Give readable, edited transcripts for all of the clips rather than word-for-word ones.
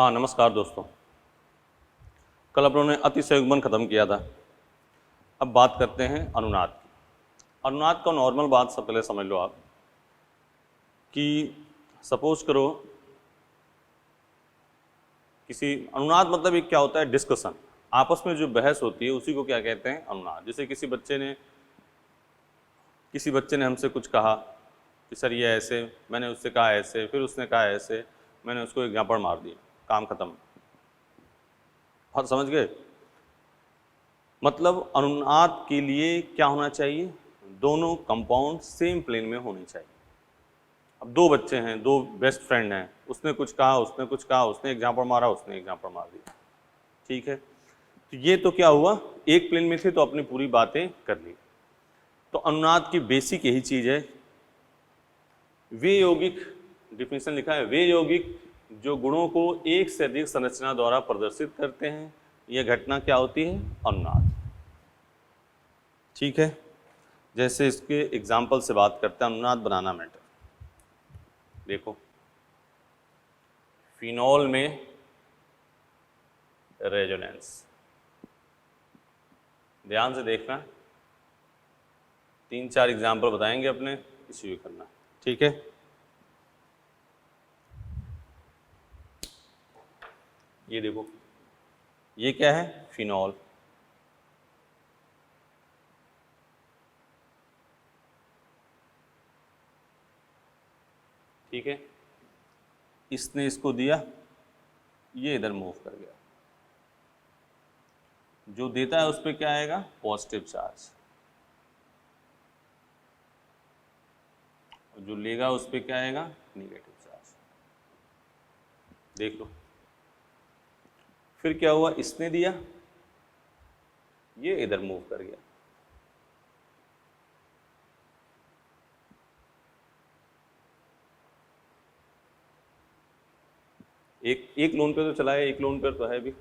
हाँ नमस्कार दोस्तों। कल अपनों ने अतिसंयुग्मन खत्म किया था। अब बात करते हैं अनुनाद की। अनुनाद का नॉर्मल बात सब पहले समझ लो आप कि सपोज करो किसी अनुनाद मतलब एक क्या होता है, डिस्कशन, आपस में जो बहस होती है उसी को क्या कहते हैं, अनुनाद। जैसे किसी बच्चे ने हमसे कुछ कहा कि सर ये ऐसे, मैंने उससे कहा ऐसे, फिर उसने कहा ऐसे, मैंने उसको एक झापड़ मार दिया, काम खत्म। और समझ गए? मतलब अनुनाद के लिए क्या होना चाहिए, दोनों कंपाउंड सेम प्लेन में होने चाहिए। अब दो बच्चे हैं, दो बेस्ट फ्रेंड हैं, उसने कुछ कहा, उसने कुछ कहा, उसने एक झापड़ मारा, उसने एक झापड़ मार दिया, ठीक है। तो ये तो क्या हुआ, एक प्लेन में थे तो अपनी पूरी बातें कर ली। तो अनुनाद की बेसिक यही चीज है। वे यौगिक, डिफिनेशन लिखा है, वे यौगिक जो गुणों को एक से अधिक संरचना द्वारा प्रदर्शित करते हैं, यह घटना क्या होती है, अनुनाद, ठीक है। जैसे इसके एग्जाम्पल से बात करते हैं, अनुनाद बनाना मैटर। देखो फिनॉल में रेजोनेंस, ध्यान से देखना, 3-4 एग्जाम्पल बताएंगे अपने, इसी को करना, ठीक है। ये देखो, ये क्या है, फिनॉल, ठीक है। इसने इसको दिया, ये इधर मूव कर गया, जो देता है उस पर क्या आएगा, पॉजिटिव चार्ज, और जो लेगा उस पर क्या आएगा, निगेटिव चार्ज। देख लो, फिर क्या हुआ, इसने दिया, ये इधर मूव कर गया, एक लोन पे तो चला है, एक लोन पे तो है भी।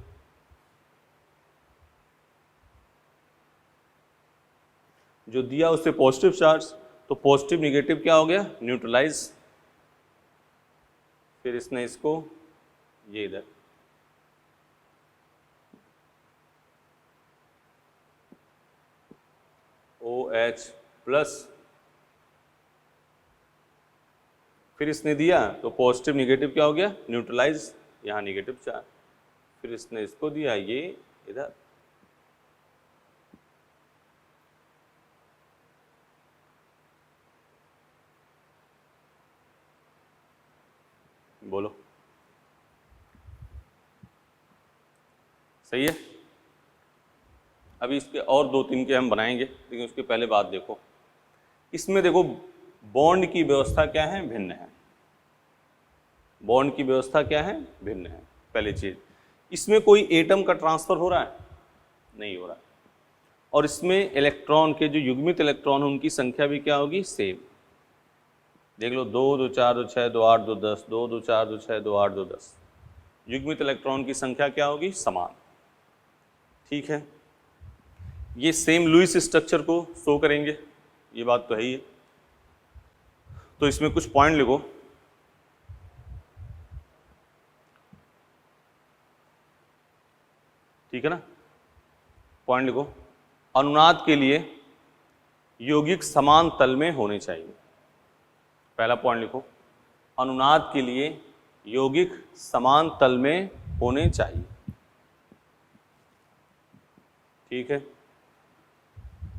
जो दिया उससे पॉजिटिव चार्ज, तो पॉजिटिव निगेटिव क्या हो गया, न्यूट्रलाइज। फिर इसने इसको, ये इधर, OH प्लस, फिर इसने दिया तो पॉजिटिव निगेटिव क्या हो गया, न्यूट्रलाइज, यहाँ निगेटिव चार्ज। फिर इसने इसको दिया, ये इधर, बोलो सही है। अभी इसके और 2-3 के हम बनाएंगे, लेकिन उसके पहले बात देखो, इसमें देखो बॉन्ड की व्यवस्था क्या है, भिन्न है। बॉन्ड की व्यवस्था क्या है, भिन्न है। पहली चीज, इसमें कोई एटम का ट्रांसफर हो रहा है, नहीं हो रहा है। और इसमें इलेक्ट्रॉन के जो युग्मित इलेक्ट्रॉन है उनकी संख्या भी क्या होगी, सेम। देख लो, 2 2 4 2 6 2 8 2 10, 2 2 4 2 6 2 8 2 10, युग्मित इलेक्ट्रॉन की संख्या क्या होगी, समान, ठीक है। ये सेम लुईस स्ट्रक्चर को शो करेंगे, ये बात तो है ही है। तो इसमें कुछ पॉइंट लिखो, ठीक है ना, पॉइंट लिखो। अनुनाद के लिए यौगिक समान तल में होने चाहिए, पहला पॉइंट लिखो, अनुनाद के लिए यौगिक समान तल में होने चाहिए, ठीक है।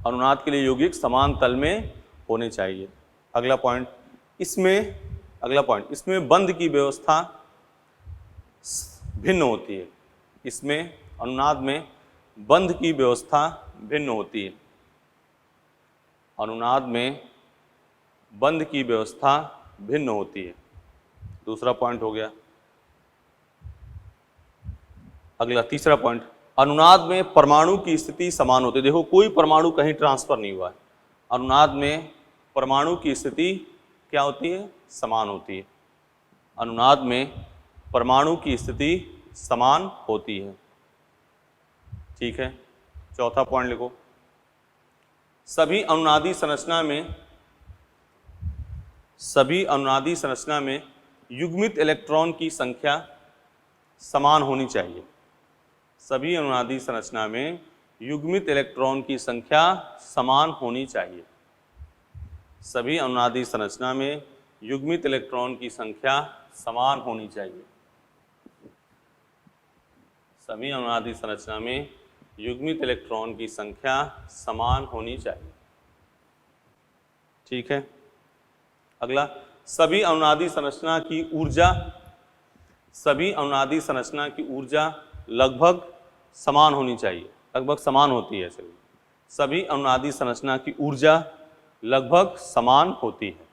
अनुनाद के लिए यौगिक समान तल में होने चाहिए। अगला पॉइंट, इसमें बंध की व्यवस्था भिन्न होती है। इसमें अनुनाद में बंध की व्यवस्था भिन्न होती है। अनुनाद में बंध की व्यवस्था भिन्न होती है, दूसरा पॉइंट हो गया। अगला तीसरा पॉइंट, अनुनाद में परमाणु की स्थिति समान होती है। देखो, कोई परमाणु कहीं ट्रांसफर नहीं हुआ है, अनुनाद में परमाणु की स्थिति क्या होती है, समान होती है। अनुनाद में परमाणु की स्थिति समान होती है, ठीक है। चौथा पॉइंट लिखो, सभी अनुनादी संरचना में युग्मित इलेक्ट्रॉन की संख्या समान होनी चाहिए। सभी अनुनादी संरचना में युग्मित इलेक्ट्रॉन की संख्या समान होनी चाहिए। सभी अनुनादी संरचना में युग्मित इलेक्ट्रॉन की संख्या समान होनी चाहिए। सभी अनुनादी संरचना में युग्मित इलेक्ट्रॉन की संख्या समान होनी चाहिए। ठीक है। अगला, सभी अनुनादी संरचना की ऊर्जा, सभी अनुनादी संरचना की ऊर्जा लगभग समान होनी चाहिए। लगभग समान होती है सभी अनुनादी संरचना की ऊर्जा लगभग समान होती है।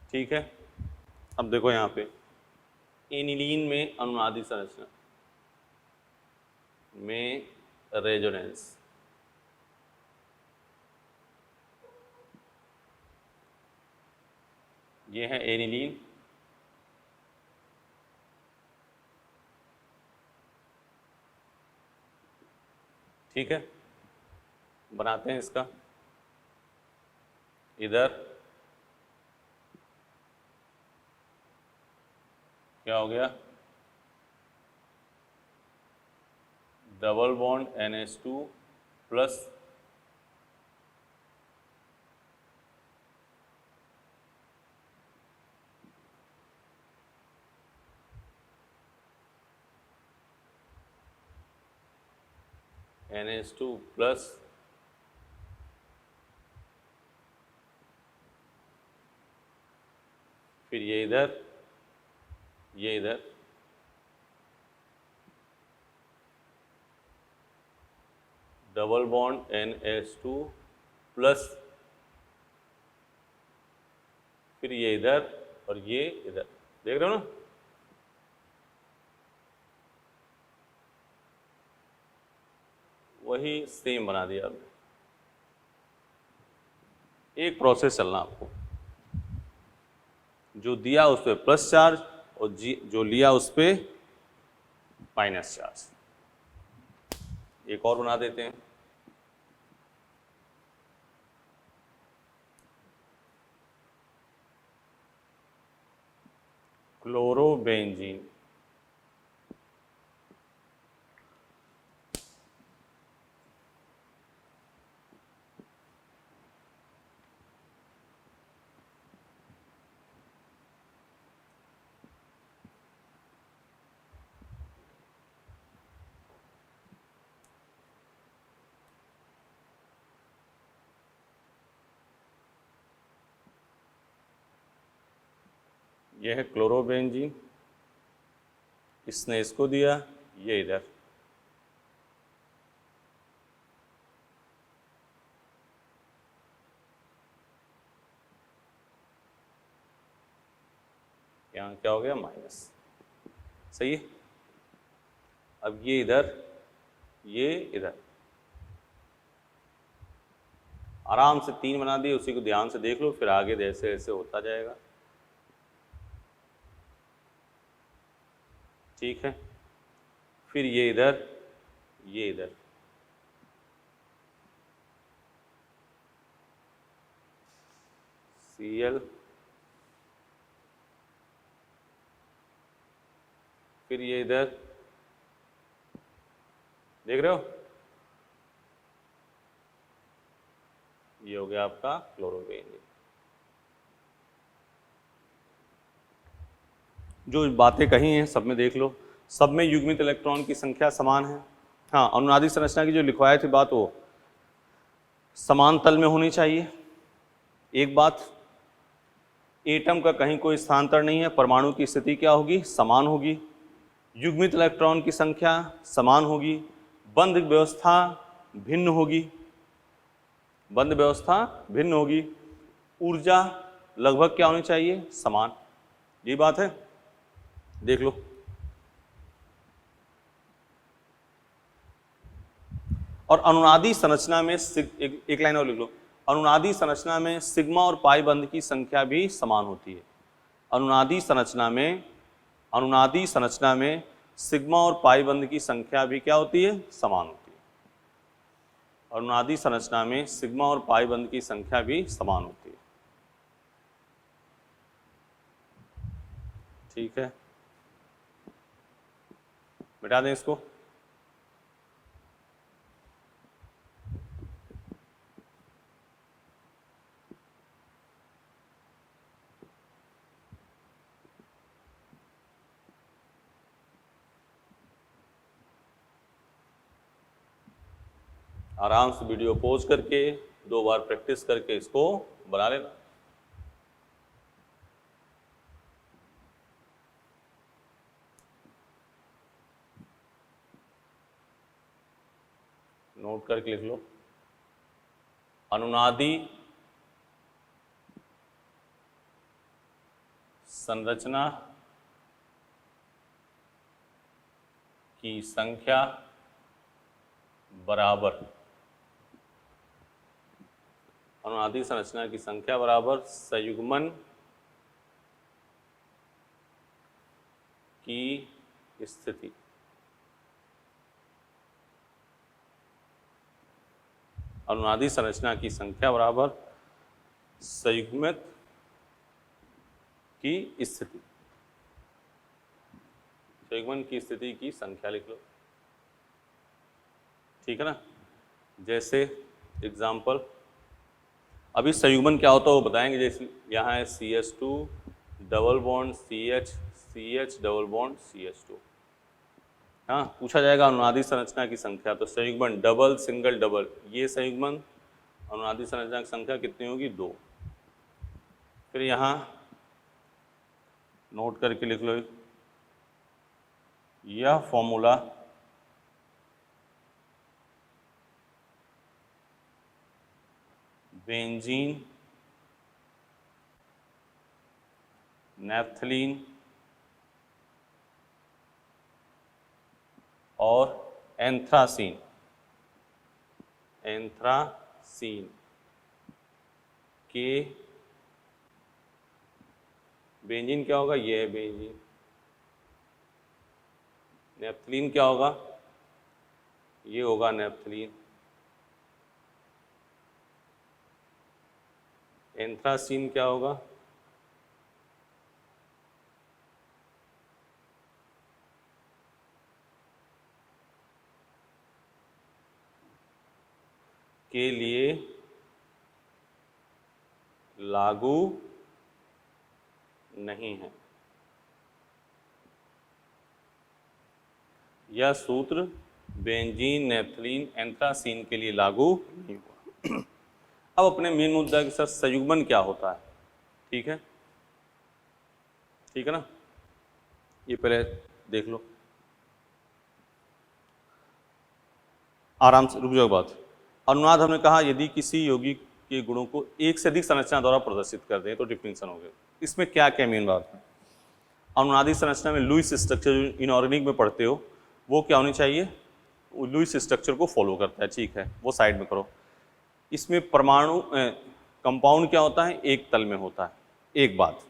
ठीक है। अब देखो यहाँ पे एनिलीन में अनुनादी संरचना में रेजोनेंस, ये है एनिलीन, ठीक है। बनाते हैं इसका, इधर क्या हो गया, double bond NH2 plus NH2 plus फिर ये इधर, ये इधर, डबल बॉन्ड NH2 प्लस फिर ये इधर और ये इधर, देख रहे हो ना। वही सेम बना दिया आपने। एक प्रोसेस चलना आपको, जो दिया उस पर प्लस चार्ज और जो लिया उस पर माइनस चार्ज। एक और बना देते हैं, क्लोरोबेंजीन, यह है क्लोरोबेंजीन, इसने इसको दिया, ये इधर, यहाँ क्या हो गया माइनस, सही है। अब ये इधर, ये इधर, आराम से 3 बना दिए, उसी को ध्यान से देख लो, फिर आगे जैसे जैसे होता जाएगा। ठीक है। फिर ये इधर, ये इधर, Cl, फिर ये इधर, देख रहे हो, ये हो गया आपका क्लोरोबेंजीन। जो बातें कही हैं सब में देख लो, सब में युग्मित इलेक्ट्रॉन की संख्या समान है। हाँ, अनुनादी संरचना की जो लिखवाए थे बात, वो समान तल में होनी चाहिए। एक बात, एटम का कहीं कोई स्थानांतर नहीं है, परमाणु की स्थिति क्या होगी, समान होगी, युग्मित इलेक्ट्रॉन की संख्या समान होगी, बंध व्यवस्था भिन्न होगी, बंध व्यवस्था भिन्न होगी, ऊर्जा लगभग क्या होनी चाहिए, समान। ये बात है, देख लो। और अनुनादी संरचना में एक लाइन और लिख लो, अनुनादी संरचना में सिग्मा और पाई बंध की संख्या भी समान होती है। अनुनादी संरचना में सिग्मा और पाई बंध की संख्या भी क्या होती है, समान होती है। अनुनादी संरचना में सिग्मा और पाई बंध की संख्या भी समान होती है। ठीक है। मिटा दें इसको। आराम से वीडियो पॉज करके 2 बार प्रैक्टिस करके इसको बना लेना। नोट करके लिख लो, अनुनादी संरचना की संख्या बराबर, अनुनादी संरचना की संख्या बराबर संयुग्मन की स्थिति। अनुनादी संरचना की संख्या बराबर संयुग्मित की स्थिति, संयुग्मन की स्थिति की संख्या लिख लो, ठीक है ना। जैसे एग्जाम्पल, अभी संयुग्मन क्या होता है वो बताएंगे। जैसे यहाँ है CH2 double bond CH, CH double bond CH2। हाँ, पूछा जाएगा अनुनादी संरचना की संख्या, तो संयुग्मन डबल सिंगल डबल, ये संयुग्मन अनुनादी संरचना की संख्या कितनी होगी? 2। फिर यहाँ नोट करके लिख लो, यह फॉर्मूला बेंजीन, नैप्थलीन और एंथ्रासीन के, बेंजीन क्या होगा? ये है बेंजीन। नैप्थलीन क्या होगा? ये होगा नैप्थलीन। एंथ्रासीन क्या होगा? के लिए लागू नहीं है। यह सूत्र बेंजीन, नैप्थलीन, एंथ्रासीन के लिए लागू नहीं हुआ। अब अपने मेन मुद्दा के साथ संयुग्मन क्या होता है, ठीक है, ठीक है ना। ये पहले देख लो, आराम से रुक जाओ बात। अनुनाद हमने कहा यदि किसी यौगिक के गुणों को एक से अधिक संरचना द्वारा प्रदर्शित कर दें तो डिफिनेशन हो गया। इसमें क्या क्या मेन बात है? अनुनादी संरचना में लुईस स्ट्रक्चर, जो इनऑर्गेनिक में पढ़ते हो, वो क्या होनी चाहिए? वो लुईस स्ट्रक्चर को फॉलो करता है, ठीक है, वो साइड में करो। इसमें परमाणु कंपाउंड क्या होता है? एक तल में होता है, एक बात।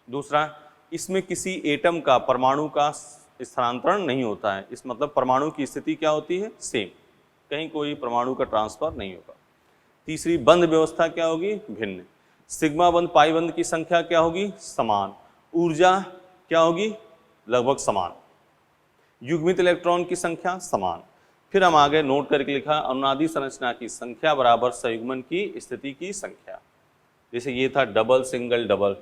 दूसरा, इसमें किसी एटम का, परमाणु का स्थानांतरण नहीं होता है। इस मतलब परमाणु की स्थिति क्या होती है? सेम, कहीं कोई परमाणु का ट्रांसफर नहीं होगा। तीसरी, बंध व्यवस्था क्या होगी? भिन्न। सिग्मा बंध पाई बंध की संख्या क्या होगी? समान। ऊर्जा क्या होगी? लगभग समान। युग्मित इलेक्ट्रॉन की संख्या समान। फिर हम आगे नोट करके लिखा, अनुनादी संरचना की संख्या बराबर संयुग्मन की स्थिति की संख्या। जैसे ये था डबल सिंगल डबल,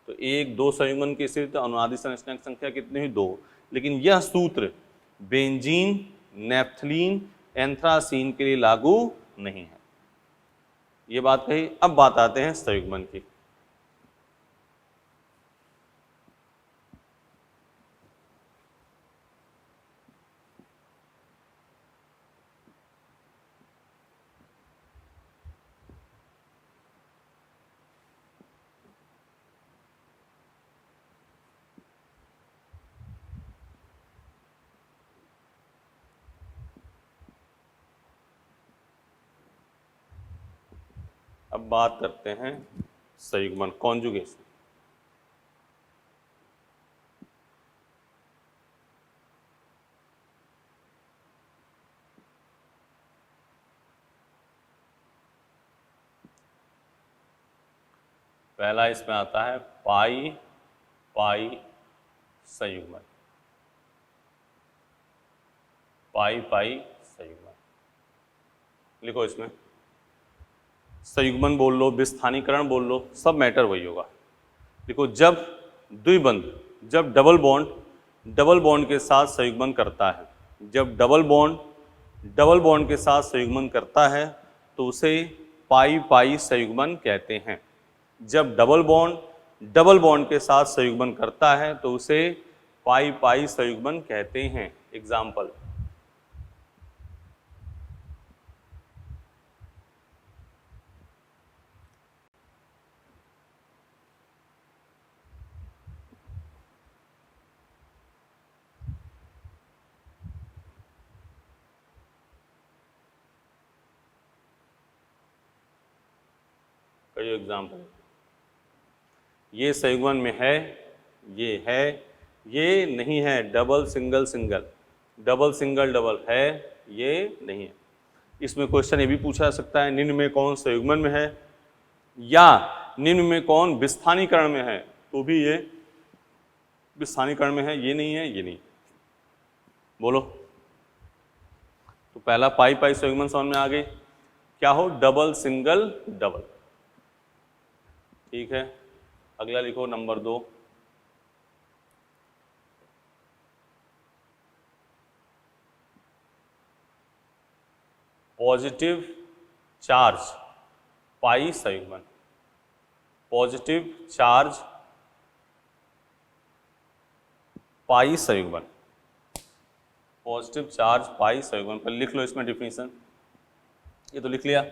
तो 1 2 संयुग्मन की स्थिति, तो अनुनादी संरचना की संख्या कितनी हुई? 2। लेकिन यह सूत्र बेंजीन, नैप्थलीन, एंथ्रासीन के लिए लागू नहीं है। ये बात कही। अब बात आते हैं संयुग्मन की। अब बात करते हैं संयुग्मन, कॉन्जुगेशन। पहला इसमें आता है पाई पाई संयुग्मन। पाई पाई संयुग्मन। लिखो इसमें, संयुग्मन बोल लो, विस्थानीकरण बोल लो, सब मैटर वही होगा। देखो जब द्विबंध, जब डबल बॉन्ड के साथ संयुग्मन करता है, जब डबल बॉन्ड के साथ संयुग्मन करता है तो उसे पाई पाई संयुग्मन कहते हैं। जब डबल बॉन्ड के साथ संयुग्मन करता है तो उसे पाई पाई संयुग्मन कहते हैं। एग्जाम्पल, कई एग्जाम्पल, ये संयुग्मन में है, ये है, ये नहीं है, double single single, double single double है, ये नहीं है। इसमें क्वेश्चन ये भी पूछा जा सकता है, निम्न में कौन संयुग्मन में है या निम्न में कौन विस्थानीकरण में है, तो भी ये विस्थानीकरण में है, ये नहीं है, ये नहीं। बोलो, तो पहला पाई पाई संयुग्मन समझ में आ गई, क्या हो, डबल सिंगल डबल। ठीक है, अगला लिखो number 2, positive charge pi संयुग्मन। Positive charge pi संयुग्मन, positive charge pi संयुग्मन पर लिख लो इसमें डिफिनीशन, ये तो लिख लिया।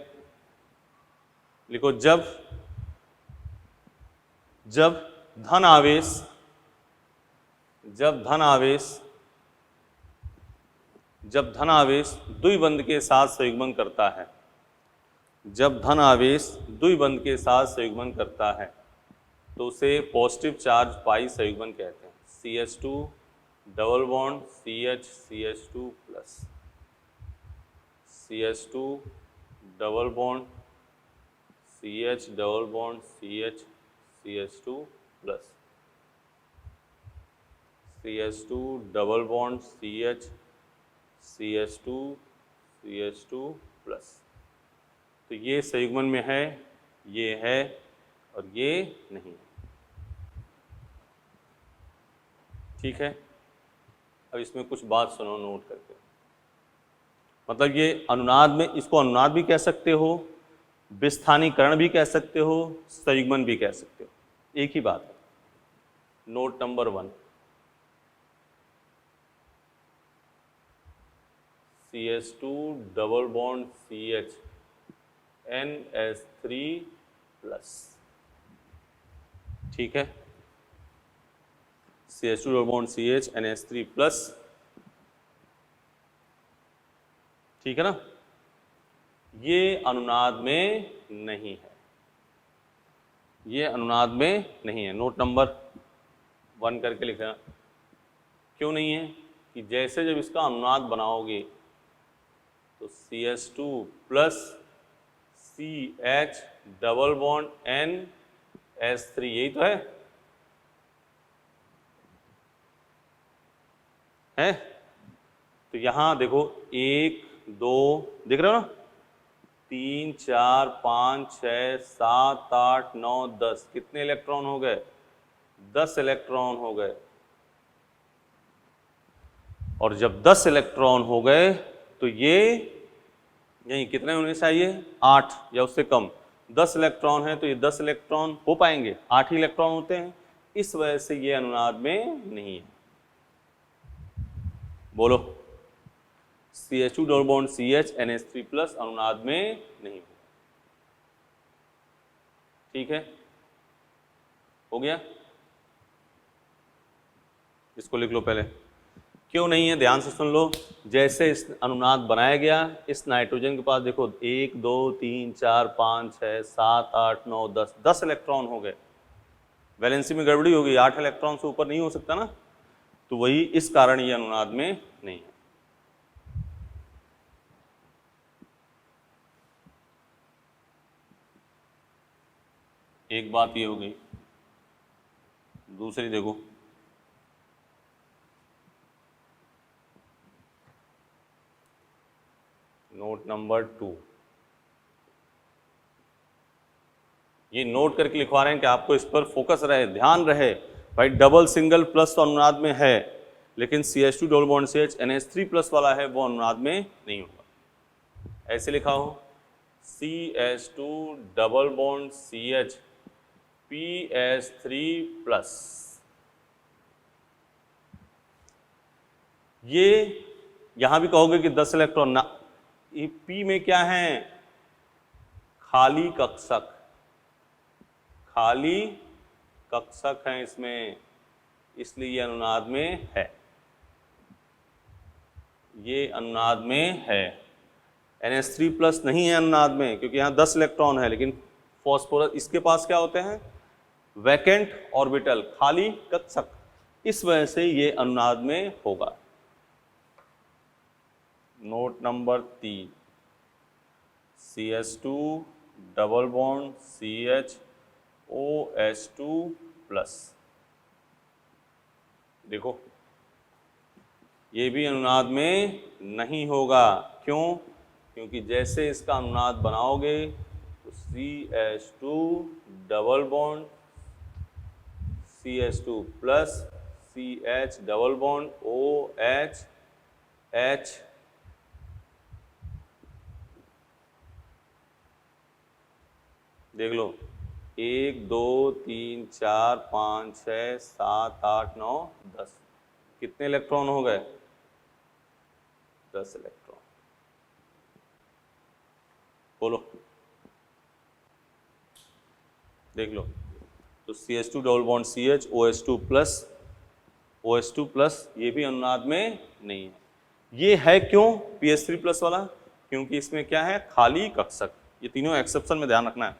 लिखो, जब धन आवेश द्विबंध के साथ संयुग्मन करता है, जब धन आवेश द्विबंध के साथ संयुग्मन करता है तो उसे पॉजिटिव चार्ज पाई संयुग्मन कहते हैं। CH2 double bond CH CH2 plus, CH2 double bond CH double bond CH CH2 plus, CH2 double bond CH CH2 CH2 plus. तो ये संयुग्मन में है, ये है और ये नहीं है। ठीक है, अब इसमें कुछ बात सुनो नोट करके, मतलब ये अनुनाद में, इसको अनुनाद भी कह सकते हो, विस्थानीकरण भी कह सकते हो, संयुग्मन भी कह सकते हो, एक ही बात है। Note number 1, CH2 double bond CH NH3 plus. ठीक है, CH2 double bond CH NH3 plus, ठीक है ना, ये अनुनाद में नहीं है, ये अनुनाद में नहीं है। नोट नंबर 1 करके लिखना, क्यों नहीं है, कि जैसे जब इसका अनुनाद बनाओगे तो CH2 plus CH double bond NH3, यही तो है? तो यहां देखो 1 2 दिख रहे हो ना, 3 4 5 6 7 8 9 10, कितने इलेक्ट्रॉन हो गए, 10 इलेक्ट्रॉन हो गए। और जब 10 इलेक्ट्रॉन हो गए तो ये यही कितने होने चाहिए, 8 या उससे कम। 10 इलेक्ट्रॉन है तो ये 10 इलेक्ट्रॉन हो पाएंगे, 8 ही इलेक्ट्रॉन होते हैं, इस वजह से ये अनुनाद में नहीं है। बोलो, CH2 double bond CH NH3 plus अनुनाद में नहीं हो। ठीक है, हो गया, इसको लिख लो पहले, क्यों नहीं है ध्यान से सुन लो। जैसे इस अनुनाद बनाया गया, इस नाइट्रोजन के पास देखो 1 2 3 4 5 6 7 8 9 10, 10 इलेक्ट्रॉन हो गए, वैलेंसी में गड़बड़ी हो गई, 8 इलेक्ट्रॉन से ऊपर नहीं हो सकता ना, तो वही इस कारण ये अनुनाद में नहीं है। एक बात ये हो गई, दूसरी देखो, नोट नंबर 2, ये नोट करके लिखवा रहे हैं कि आपको इस पर फोकस रहे, ध्यान रहे। भाई डबल सिंगल प्लस तो अनुनाद में है, लेकिन CH2 double bond CH NH3 plus वाला है वो अनुनाद में नहीं होगा। ऐसे लिखा हो CH2 double bond CH PH3 plus, ये यहां भी कहोगे कि 10 इलेक्ट्रॉन ना, ये P में क्या है, खाली कक्षक, खाली कक्षक है इसमें, इसलिए ये अनुनाद में है, ये अनुनाद में है। NH3 प्लस नहीं है अनुनाद में क्योंकि यहाँ 10 इलेक्ट्रॉन है, लेकिन फॉस्फोरस इसके पास क्या होते हैं, वैकेंट ऑर्बिटल, खाली कक्षक, इस वजह से ये अनुनाद में होगा। Note number 3, CH2 double bond CH OH2 plus, देखो ये भी अनुनाद में नहीं होगा। क्यों? क्योंकि जैसे इसका अनुनाद बनाओगे तो CH2 double bond CH2 plus CH double bond OH H, देख लो 1 2 3 4 5 6 7 8 9 10, कितने इलेक्ट्रॉन हो गए, 10 इलेक्ट्रॉन। बोलो, देख लो, तो CH2 double bond CH OH2 plus ये भी अनुनाद में नहीं है। ये है क्यों PH3 प्लस वाला, क्योंकि इसमें क्या है, खाली कक्षक। ये तीनों एक्सेप्शन में ध्यान रखना है।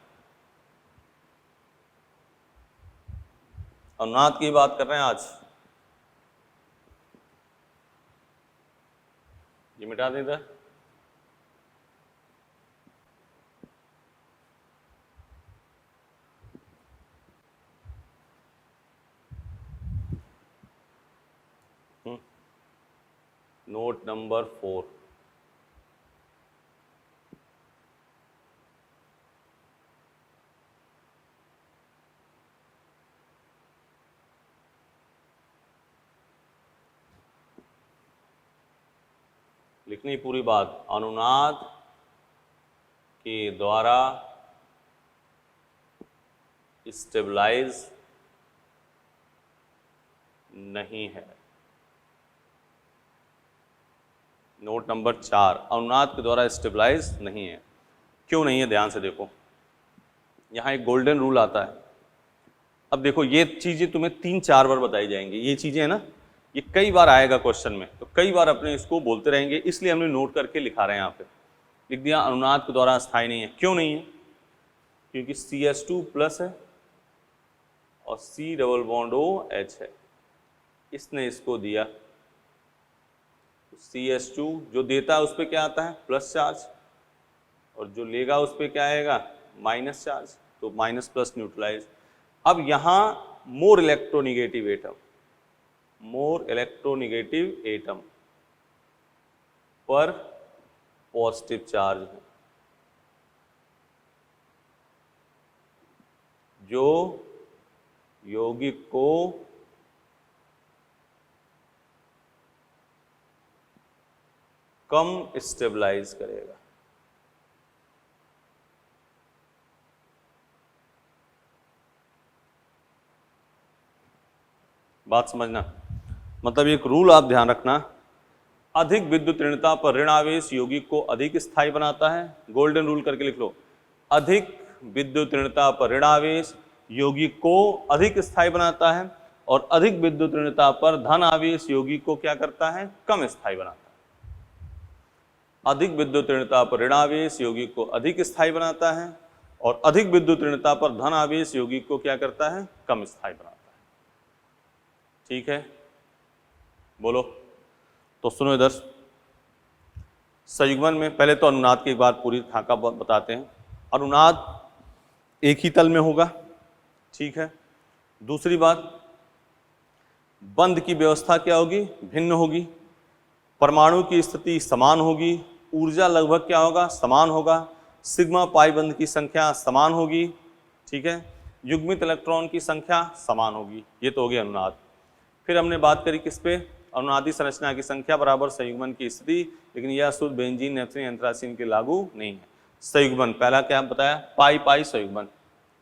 अनुनाद की बात कर रहे हैं आज, ये मिटा दें इधर। नोट नंबर 4, लिखनी पूरी बात, अनुनाद के द्वारा स्टेबलाइज नहीं है। नोट नंबर 4, अनुनाद के द्वारा स्टेबलाइज नहीं है। क्यों नहीं है, ध्यान से देखो, यहाँ एक गोल्डन रूल आता है। अब देखो ये चीज़ें तुम्हें 3-4 बार बताई जाएंगी, ये चीज़ें है ना, ये कई बार आएगा क्वेश्चन में, तो कई बार अपने इसको बोलते रहेंगे, इसलिए हमने नोट करके लिखा रहे हैं। यहाँ पे लिख दिया अनुनाद के द्वारा अस्थायी नहीं है। क्यों नहीं है? क्योंकि CH2 प्लस है और C डबल बॉन्ड OH है, इसने इसको दिया। CH2 जो देता है उस पर क्या आता है, प्लस चार्ज, और जो लेगा उस पर क्या आएगा, माइनस चार्ज, तो माइनस प्लस न्यूट्रलाइज। अब यहाँ मोर इलेक्ट्रोनिगेटिव एटम पर पॉजिटिव चार्ज है, जो यौगिक को कम स्टेबलाइज करेगा। बात समझना, मतलब एक रूल आप ध्यान रखना, अधिक विद्युत ऋणता पर ऋण आवेश यौगिक को अधिक स्थायी बनाता है। गोल्डन रूल करके लिख लो, अधिक विद्युत ऋणता पर ऋण आवेश यौगिक को अधिक स्थायी बनाता है, और अधिक विद्युत ऋणता पर धन आवेश यौगिक को क्या करता है, कम स्थायी बनाता है। अधिक विद्युत ऋणता पर ऋण आवेश यौगिक को अधिक स्थायी बनाता है, और अधिक विद्युत ऋणता पर धन आवेश यौगिक को क्या करता है, कम स्थायी बनाता है। ठीक है, बोलो। तो सुनो इधर, संयुग्मन में पहले तो अनुनाद की एक बार पूरी खाका बताते हैं। अनुनाद एक ही तल में होगा, ठीक है। दूसरी बात, बंध की व्यवस्था क्या होगी, भिन्न होगी। परमाणु की स्थिति समान होगी, ऊर्जा लगभग क्या होगा, समान होगा। सिग्मा पाई बंध की संख्या समान होगी, ठीक है। युग्मित इलेक्ट्रॉन की संख्या समान होगी। ये तो हो गया अनुनाद। फिर हमने बात करी किस पे, अनुनादी संरचना की संख्या बराबर संयुग्मन की स्थिति, लेकिन यह शुद्ध बेंजीन नेफ्थलीन एंथ्रासीन के लागू नहीं है। संयुग्मन पहला क्या बताया, पाई पाई संयुग्मन।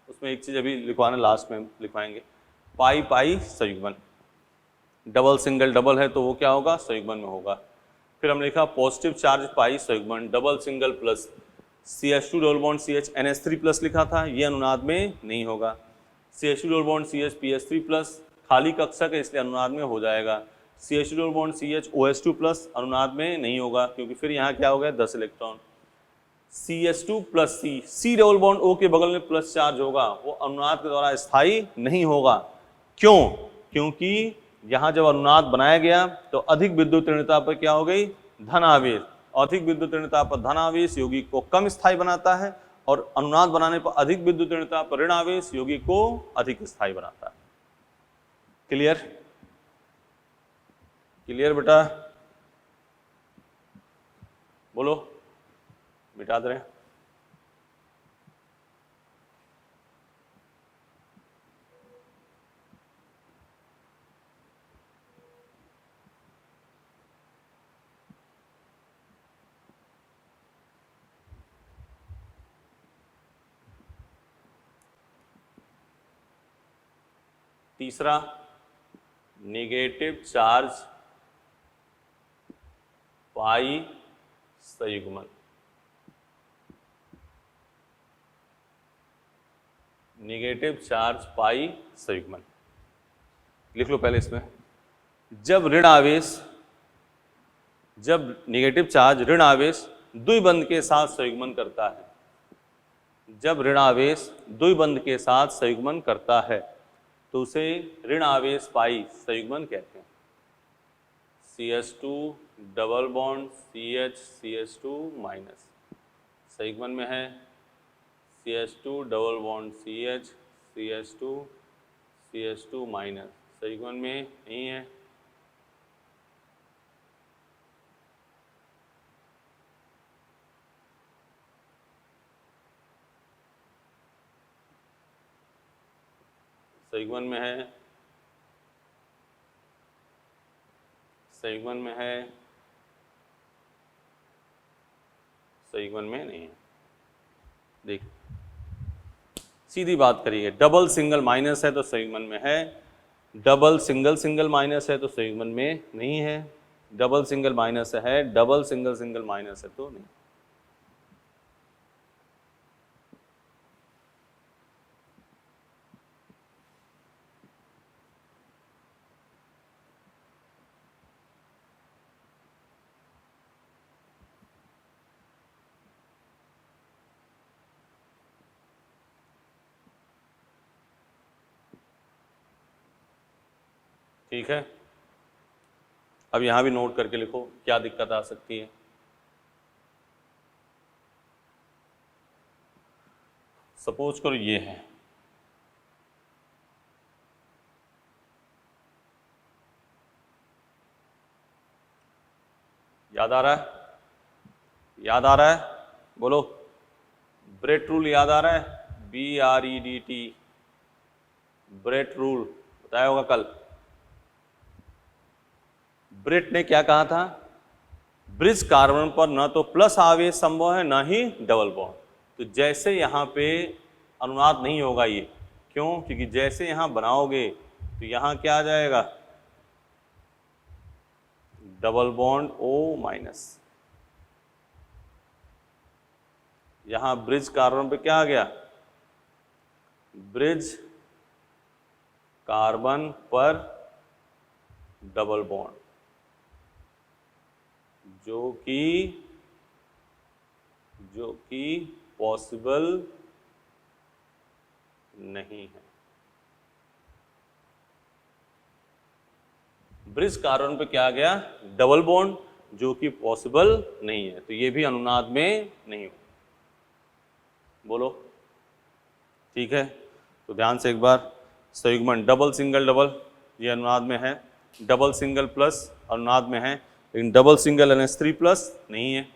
उसमें एक चीज अभी लिखवाना, लास्ट में लिखवाएंगे, पाई पाई संयुग्मन। डबल सिंगल डबल है तो वो क्या होगा, संयुग्मन में होगा। फिर हमने लिखा पॉजिटिव चार्ज पाई संयुग्मन, double single plus CH2 double bond CH NH3 plus लिखा था, ये अनुनाद में नहीं होगा। CH2 double bond CH PH3 plus खाली कक्षक है इसलिए अनुनाद में हो जाएगा। CH2 double bond CH OH2 plus अनुनाद में नहीं होगा, क्योंकि फिर यहाँ क्या हो गया 10 electron. CH2 plus C double bond O के बगल में प्लस चार्ज होगा, वो अनुनाद के द्वारा स्थायी नहीं होगा। क्यों, क्योंकि यहाँ जब अनुनाद बनाया गया तो अधिक विद्युत ऋणता पर क्या हो गई, धन आवेश। अधिक विद्युत ऋणता पर धन आवेश यौगिक को कम स्थायी बनाता है, और अनुनाद बनाने पर अधिक विद्युत ऋणता पर ऋण आवेश यौगिक को अधिक स्थायी बनाता है। क्लियर, क्लियर बेटा, बोलो, मिटा दे रहे हैं। तीसरा, negative charge pi संयुग्मन। Negative charge pi संयुग्मन लिख लो पहले इसमें। जब ऋण आवेश, जब नेगेटिव चार्ज ऋण आवेश द्विबंध के साथ संयुग्मन करता है, जब ऋण आवेश द्विबंध के साथ संयुग्मन करता है तो उसे ऋण आवेश पाई संयुग्मन कहते हैं। CH2 double bond CH CH2 minus संयुग्मन में है, CH2 double bond CH CH2 CH2 minus संयुग्मन में नहीं है। संयुग्मन में है, संयुग्मन में है, संयुग्मन में नहीं है। देख, सीधी बात करिए, डबल सिंगल माइनस है तो संयुग्मन में है, डबल सिंगल सिंगल माइनस है तो संयुग्मन में नहीं है, डबल सिंगल माइनस है, डबल सिंगल सिंगल माइनस है तो नहीं। ठीक है, अब यहां भी नोट करके लिखो क्या दिक्कत आ सकती है। सपोज करो ये है, याद आ रहा है, याद आ रहा है, बोलो, ब्रेट रूल याद आ रहा है, BREDT, ब्रेट रूल बताया होगा कल। ब्रेट ने क्या कहा था, ब्रिज कार्बन पर न तो प्लस आवेश संभव है न ही डबल बॉन्ड। तो जैसे यहाँ पे अनुनाद नहीं होगा ये, क्यों, क्योंकि जैसे यहाँ बनाओगे तो यहाँ क्या आ जाएगा, डबल बॉन्ड O माइनस। यहाँ ब्रिज कार्बन पे क्या आ गया, ब्रिज कार्बन पर डबल बॉन्ड, जो कि पॉसिबल नहीं है। ब्रिज कार्बन पे क्या आ गया, डबल बॉन्ड, जो कि पॉसिबल नहीं है, तो ये भी अनुनाद में नहीं हो। बोलो, ठीक है। तो ध्यान से एक बार, संयुग्मन डबल सिंगल डबल ये अनुनाद में है, डबल सिंगल प्लस अनुनाद में है, लेकिन डबल सिंगल NH3 प्लस नहीं है।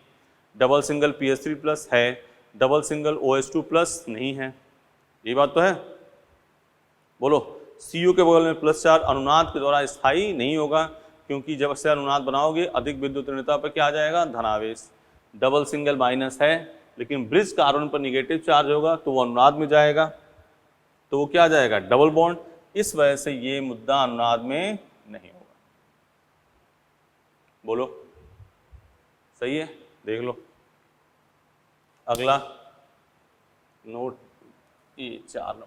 डबल सिंगल PH3 प्लस है, डबल सिंगल OH2 प्लस नहीं है, ये बात तो है। बोलो, CO के बगल में प्लस चार्ज अनुनाद के द्वारा स्थायी नहीं होगा, क्योंकि जब से अनुनाद बनाओगे अधिक विद्युत ऋणता पर क्या आ जाएगा, धनावेश। डबल सिंगल माइनस है, लेकिन ब्रिज कार्बन पर निगेटिव चार्ज होगा तो वो अनुनाद में जाएगा, तो वो क्या आ जाएगा, डबल बॉन्ड। इस वजह से ये मुद्दा अनुनाद में नहीं होगा। बोलो, सही है, देख लो। अगला नोट ये 4 नंबर,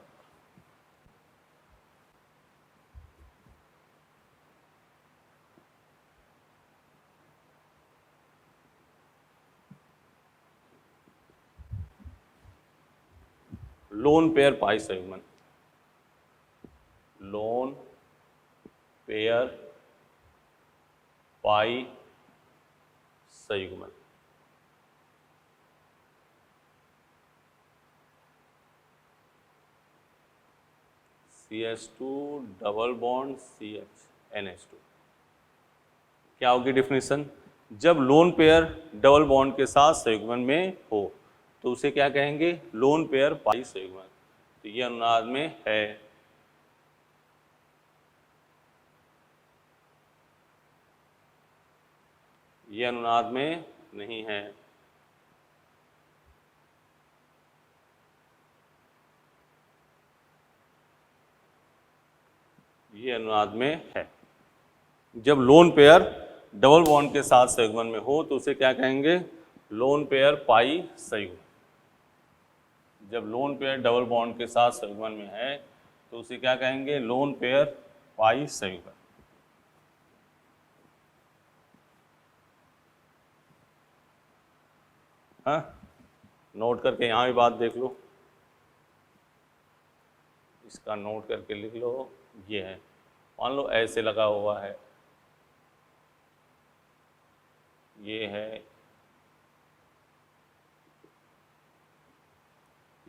लोन पेयर पाई संयुग्मन। लोन पेयर पाई संयुग्मन। CH2 double bond CH NH2। क्या होगी डेफिनेशन, जब लोन पेयर डबल बॉन्ड के साथ संयुग्मन में हो तो उसे क्या कहेंगे, लोन पेयर पाई संयुग्मन। तो ये अनुनाद में है। ये अनुनाद में नहीं है। ये अनुनाद में है। जब लोन पेयर डबल बॉन्ड के साथ संयुग्मन में हो तो उसे क्या कहेंगे, लोन पेयर पाई संयुग्मन। जब लोन पेयर डबल बॉन्ड के साथ संयुग्मन में है तो उसे क्या कहेंगे, लोन पेयर पाई संयुग्मन। हाँ, नोट करके यहाँ भी बात देख लो, इसका नोट करके लिख लो। ये है, मान लो ऐसे लगा हुआ है, ये है,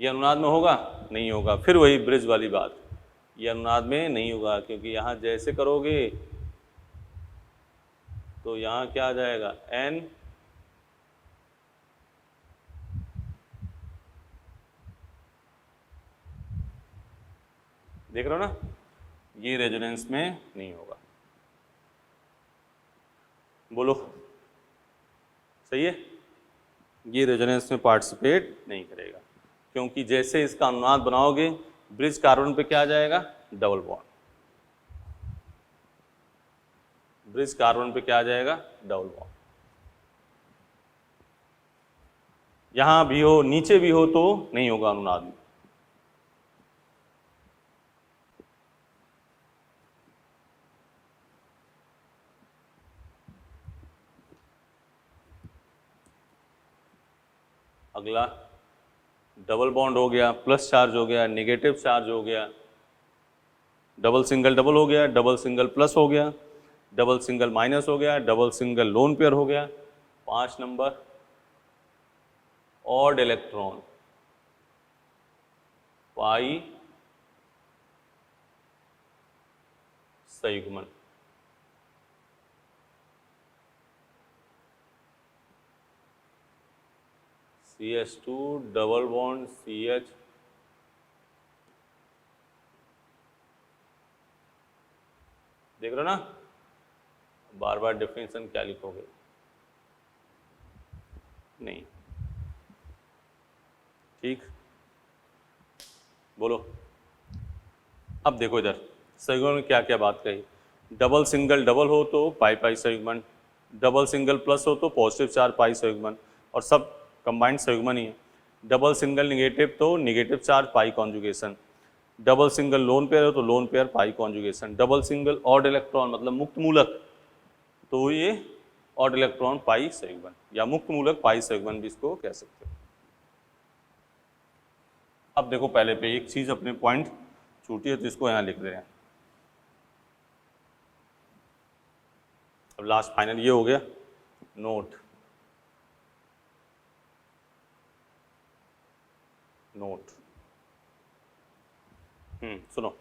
ये अनुनाद में होगा, नहीं होगा। फिर वही ब्रिज वाली बात, ये अनुनाद में नहीं होगा, क्योंकि यहाँ जैसे करोगे तो यहाँ क्या आ जाएगा, N देख रहे हो ना, ये रेजोनेंस में नहीं होगा। बोलो, सही है, ये रेजोनेंस में पार्टिसिपेट नहीं करेगा, क्योंकि जैसे इसका अनुनाद बनाओगे ब्रिज कार्बन पे क्या आ जाएगा, डबल बॉन्ड। ब्रिज कार्बन पे क्या आ जाएगा, डबल बॉन्ड। यहां भी हो, नीचे भी हो तो नहीं होगा अनुनाद में। अगला डबल बॉन्ड हो गया, प्लस चार्ज हो गया, नेगेटिव चार्ज हो गया, डबल सिंगल डबल हो गया, डबल सिंगल प्लस हो गया, डबल सिंगल माइनस हो गया, डबल सिंगल लोन पेयर हो गया। 5 नंबर, ऑड इलेक्ट्रॉन पाई संयुग्मन। CH2 डबल बॉन्ड CH, देख रहे हो ना, बार बार डेफिनेशन क्या लिखोगे, नहीं, ठीक। बोलो, अब देखो इधर संयुग्मन में क्या क्या बात कही। डबल सिंगल डबल हो तो पाई पाई संयुग्मन, डबल सिंगल प्लस हो तो पॉजिटिव चार्ज पाई संयुग्मन, और सब कंबाइंड संयुग्मन ही है। डबल सिंगल निगेटिव तो negative charge pi conjugation, double single lone pair हो तो lone pair pi conjugation, double single odd electron मतलब मुक्त मूलक तो ये ऑड इलेक्ट्रॉन पाई संयुग्मन, या मुक्त मूलक पाई संयुग्मन भी इसको कह सकते हो। अब देखो, पहले पे एक चीज अपने पॉइंट छूटी है तो इसको यहाँ लिख रहे हैं। अब लास्ट फाइनल ये हो गया, नोट नोट सुनो,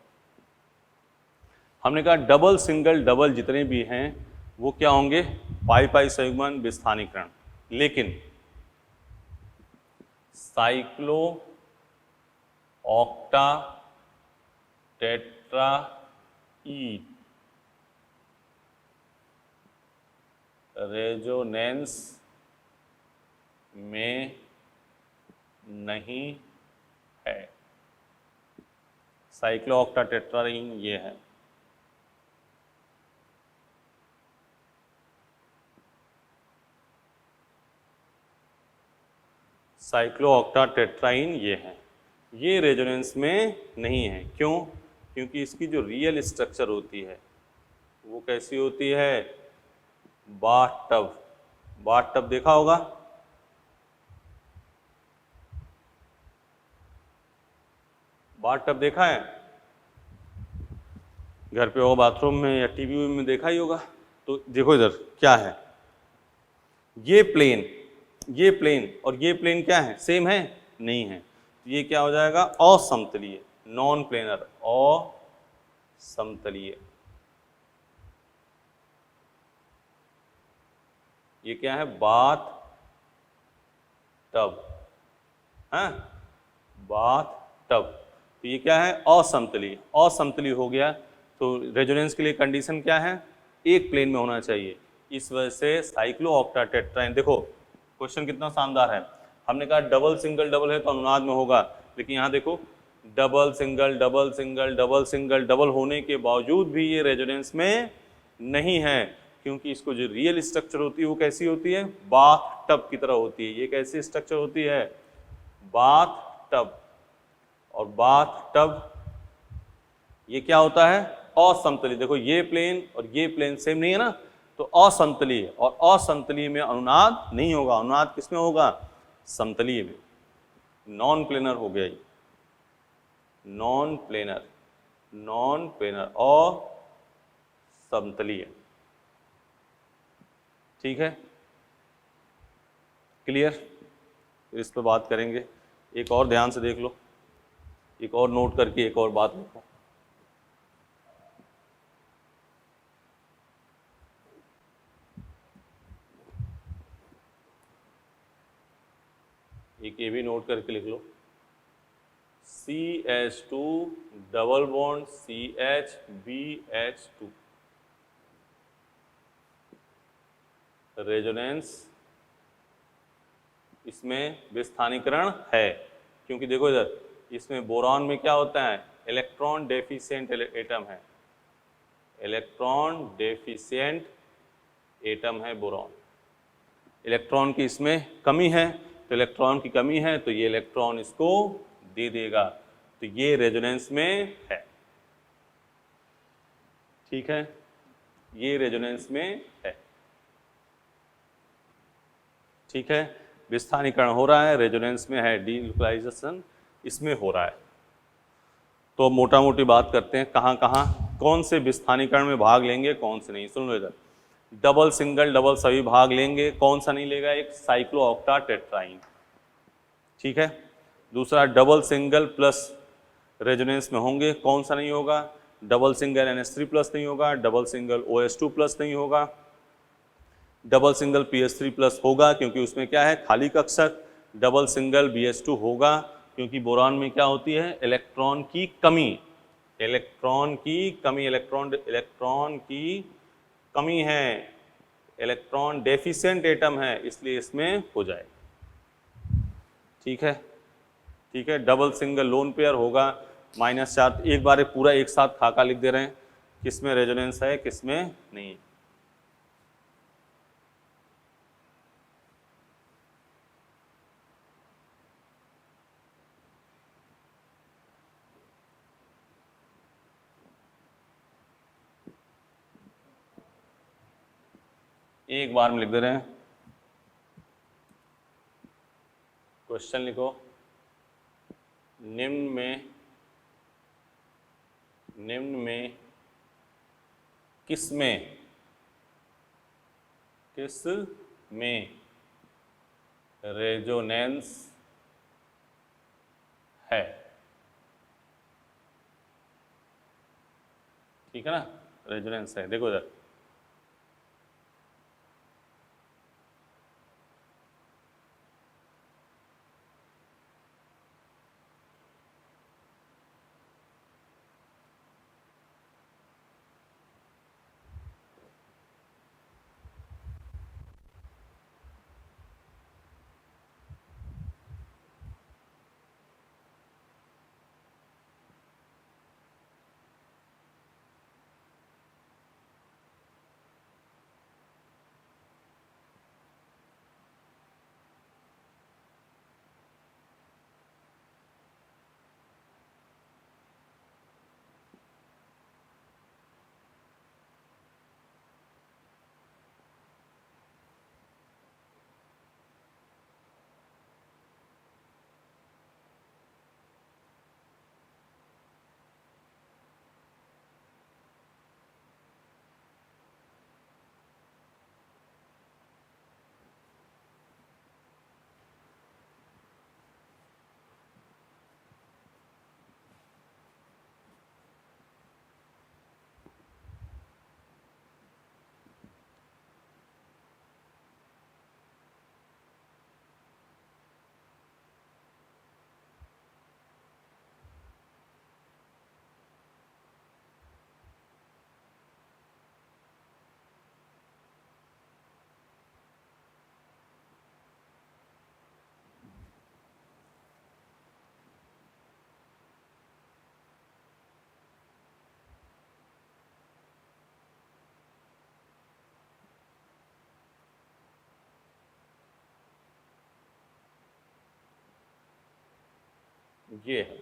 हमने कहा डबल सिंगल डबल जितने भी हैं वो क्या होंगे, पाई पाई संयुग्मन विस्थानीकरण। लेकिन साइक्लो ऑक्टा टेट्रा ई रेजोनेंस में नहीं है। साइक्लो ऑक्टा टेट्राईन ये है। साइक्लो ऑक्टा टेट्राईन ये है, ये रेजोनेंस में नहीं है। क्यों? क्योंकि इसकी जो रियल स्ट्रक्चर होती है वो कैसी होती है? बाथटब। बाथटब देखा होगा, बाथटब देखा है घर पे होगा, बाथरूम में या टीवी में देखा ही होगा। तो देखो इधर क्या है, ये प्लेन और ये प्लेन क्या है? सेम है? नहीं है। तो ये क्या हो जाएगा? असमतलीय, नॉन प्लेनर, असमतलीय। ये क्या है? बाथ टब, है बाथ टब। तो ये क्या है? असमतलीय। असमतलीय हो गया तो रेजोनेंस के लिए कंडीशन क्या है? एक प्लेन में होना चाहिए। इस वजह से साइक्लो ऑक्टा टेट्राईन, देखो क्वेश्चन कितना शानदार है। हमने कहा डबल सिंगल डबल है तो अनुनाद में होगा, लेकिन यहाँ देखो double single double single double single double होने के बावजूद भी ये रेजोनेंस में नहीं है, क्योंकि इसको जो रियल स्ट्रक्चर होती है वो कैसी होती है? बाथ टब की तरह होती है। ये कैसी स्ट्रक्चर होती है? Bath tub. और बाथ टब ये क्या होता है? असमतलीय। देखो ये प्लेन और ये प्लेन सेम नहीं है ना, तो असमतलीय, और असमतलीय में अनुनाद नहीं होगा। अनुनाद किसमें होगा? समतलीय में। नॉन प्लेनर हो गया ये, नॉन प्लेनर, नॉन प्लेनर और समतलीय। ठीक है, क्लियर? फिर इस पर बात करेंगे। एक और ध्यान से देख लो, एक और नोट करके एक और बात लिखो। एक ये भी नोट करके लिख लो, CH2 double bond CH2BH2 resonance, इसमें विस्थानीकरण है। क्योंकि देखो इधर इसमें बोरॉन में क्या होता है? इलेक्ट्रॉन डेफिशिएंट एटम है, इलेक्ट्रॉन डेफिशिएंट एटम है बोरॉन। इलेक्ट्रॉन की इसमें कमी है, तो इलेक्ट्रॉन की कमी है तो ये इलेक्ट्रॉन इसको दे देगा, तो ये रेजोनेंस में है। ठीक है, ये रेजोनेंस में है। ठीक है, विस्थानीकरण हो रहा है, रेजोनेंस में है, डीलोकलाइजेशन इसमें हो रहा है। तो अब मोटा मोटी बात करते हैं कहाँ कहाँ कौन से विस्थानीकरण में भाग लेंगे, कौन से नहीं। सुन लो इधर, डबल सिंगल डबल सभी भाग लेंगे, कौन सा नहीं लेगा? एक साइक्लो ऑक्टा टेट्राईन। ठीक है, दूसरा डबल सिंगल प्लस रेजोनेंस में होंगे, कौन सा नहीं होगा? डबल सिंगल NH3 प्लस नहीं होगा, डबल सिंगल OH2 प्लस नहीं होगा, डबल सिंगल PH3 प्लस होगा क्योंकि उसमें क्या है? खाली कक्षक। डबल सिंगल BH2 होगा क्योंकि बोरान में क्या होती है? इलेक्ट्रॉन की कमी, इलेक्ट्रॉन की कमी, इलेक्ट्रॉन की कमी है, इलेक्ट्रॉन डेफिशिएंट एटम है, इसलिए इसमें हो जाएगा। ठीक है, ठीक है। डबल सिंगल लोन पेयर होगा -4। एक बार पूरा एक साथ खाका लिख दे रहे हैं, किसमें रेजोनेंस है किसमें नहीं। एक बार में लिख दे रहे हैं। क्वेश्चन लिखो, निम्न में किस में रेजोनेंस है? ठीक है ना, रेजोनेंस है। देखो इधर, ये है।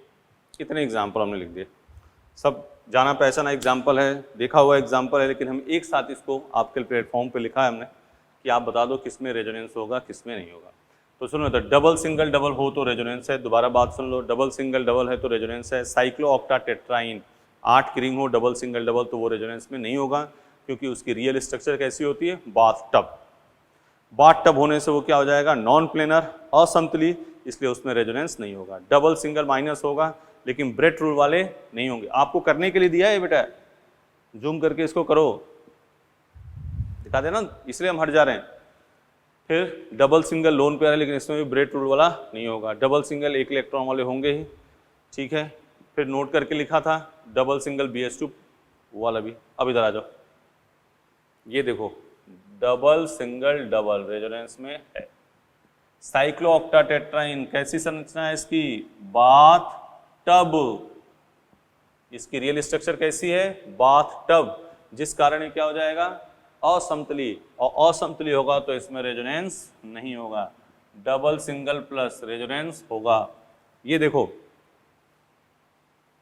कितने एग्जाम्पल हमने लिख दिए, सब जाना पहचाना एग्जाम्पल है, देखा हुआ एग्जाम्पल है, लेकिन हम एक साथ इसको आपके प्लेटफॉर्म पे लिखा है हमने कि आप बता दो किस में रेजोनेंस होगा किस में नहीं होगा। तो सुनो, तो डबल सिंगल डबल हो तो रेजोनेंस है, दोबारा बात सुन लो, डबल सिंगल डबल है तो रेजोनेंस है। साइक्लो ऑक्टा टेट्राइन 8 की रिंग हो, डबल सिंगल डबल, तो वो रेजोनेंस में नहीं होगा, क्योंकि उसकी रियल स्ट्रक्चर कैसी होती है, बाथ टब। बाथ टब होने से वो क्या हो जाएगा, नॉन प्लेनर, असंतुली, इसलिए उसमें रेजोनेंस नहीं होगा। डबल सिंगल माइनस होगा, लेकिन ब्रेट रूल वाले नहीं होंगे। आपको करने के लिए दिया है बेटा, जूम करके इसको करो, दिखा देना, इसलिए हम हट जा रहे हैं। फिर डबल सिंगल लोन पेयर है, लेकिन इसमें भी ब्रेट रूल वाला नहीं होगा। डबल सिंगल एक इलेक्ट्रॉन वाले होंगे ही, ठीक है। फिर नोट करके लिखा था डबल सिंगल BH2 वाला भी। अब इधर आ जाओ, ये देखो डबल सिंगल डबल रेजोनेंस में है। साइक्लो ऑक्टा टेट्राइन कैसी संरचना है इसकी, बाथ टब। इसकी रियल स्ट्रक्चर कैसी है, बाथ टब, जिस कारण ये क्या हो जाएगा, असमतली, और असमतली होगा तो इसमें रेजोनेंस नहीं होगा। डबल सिंगल प्लस रेजोनेंस होगा। ये देखो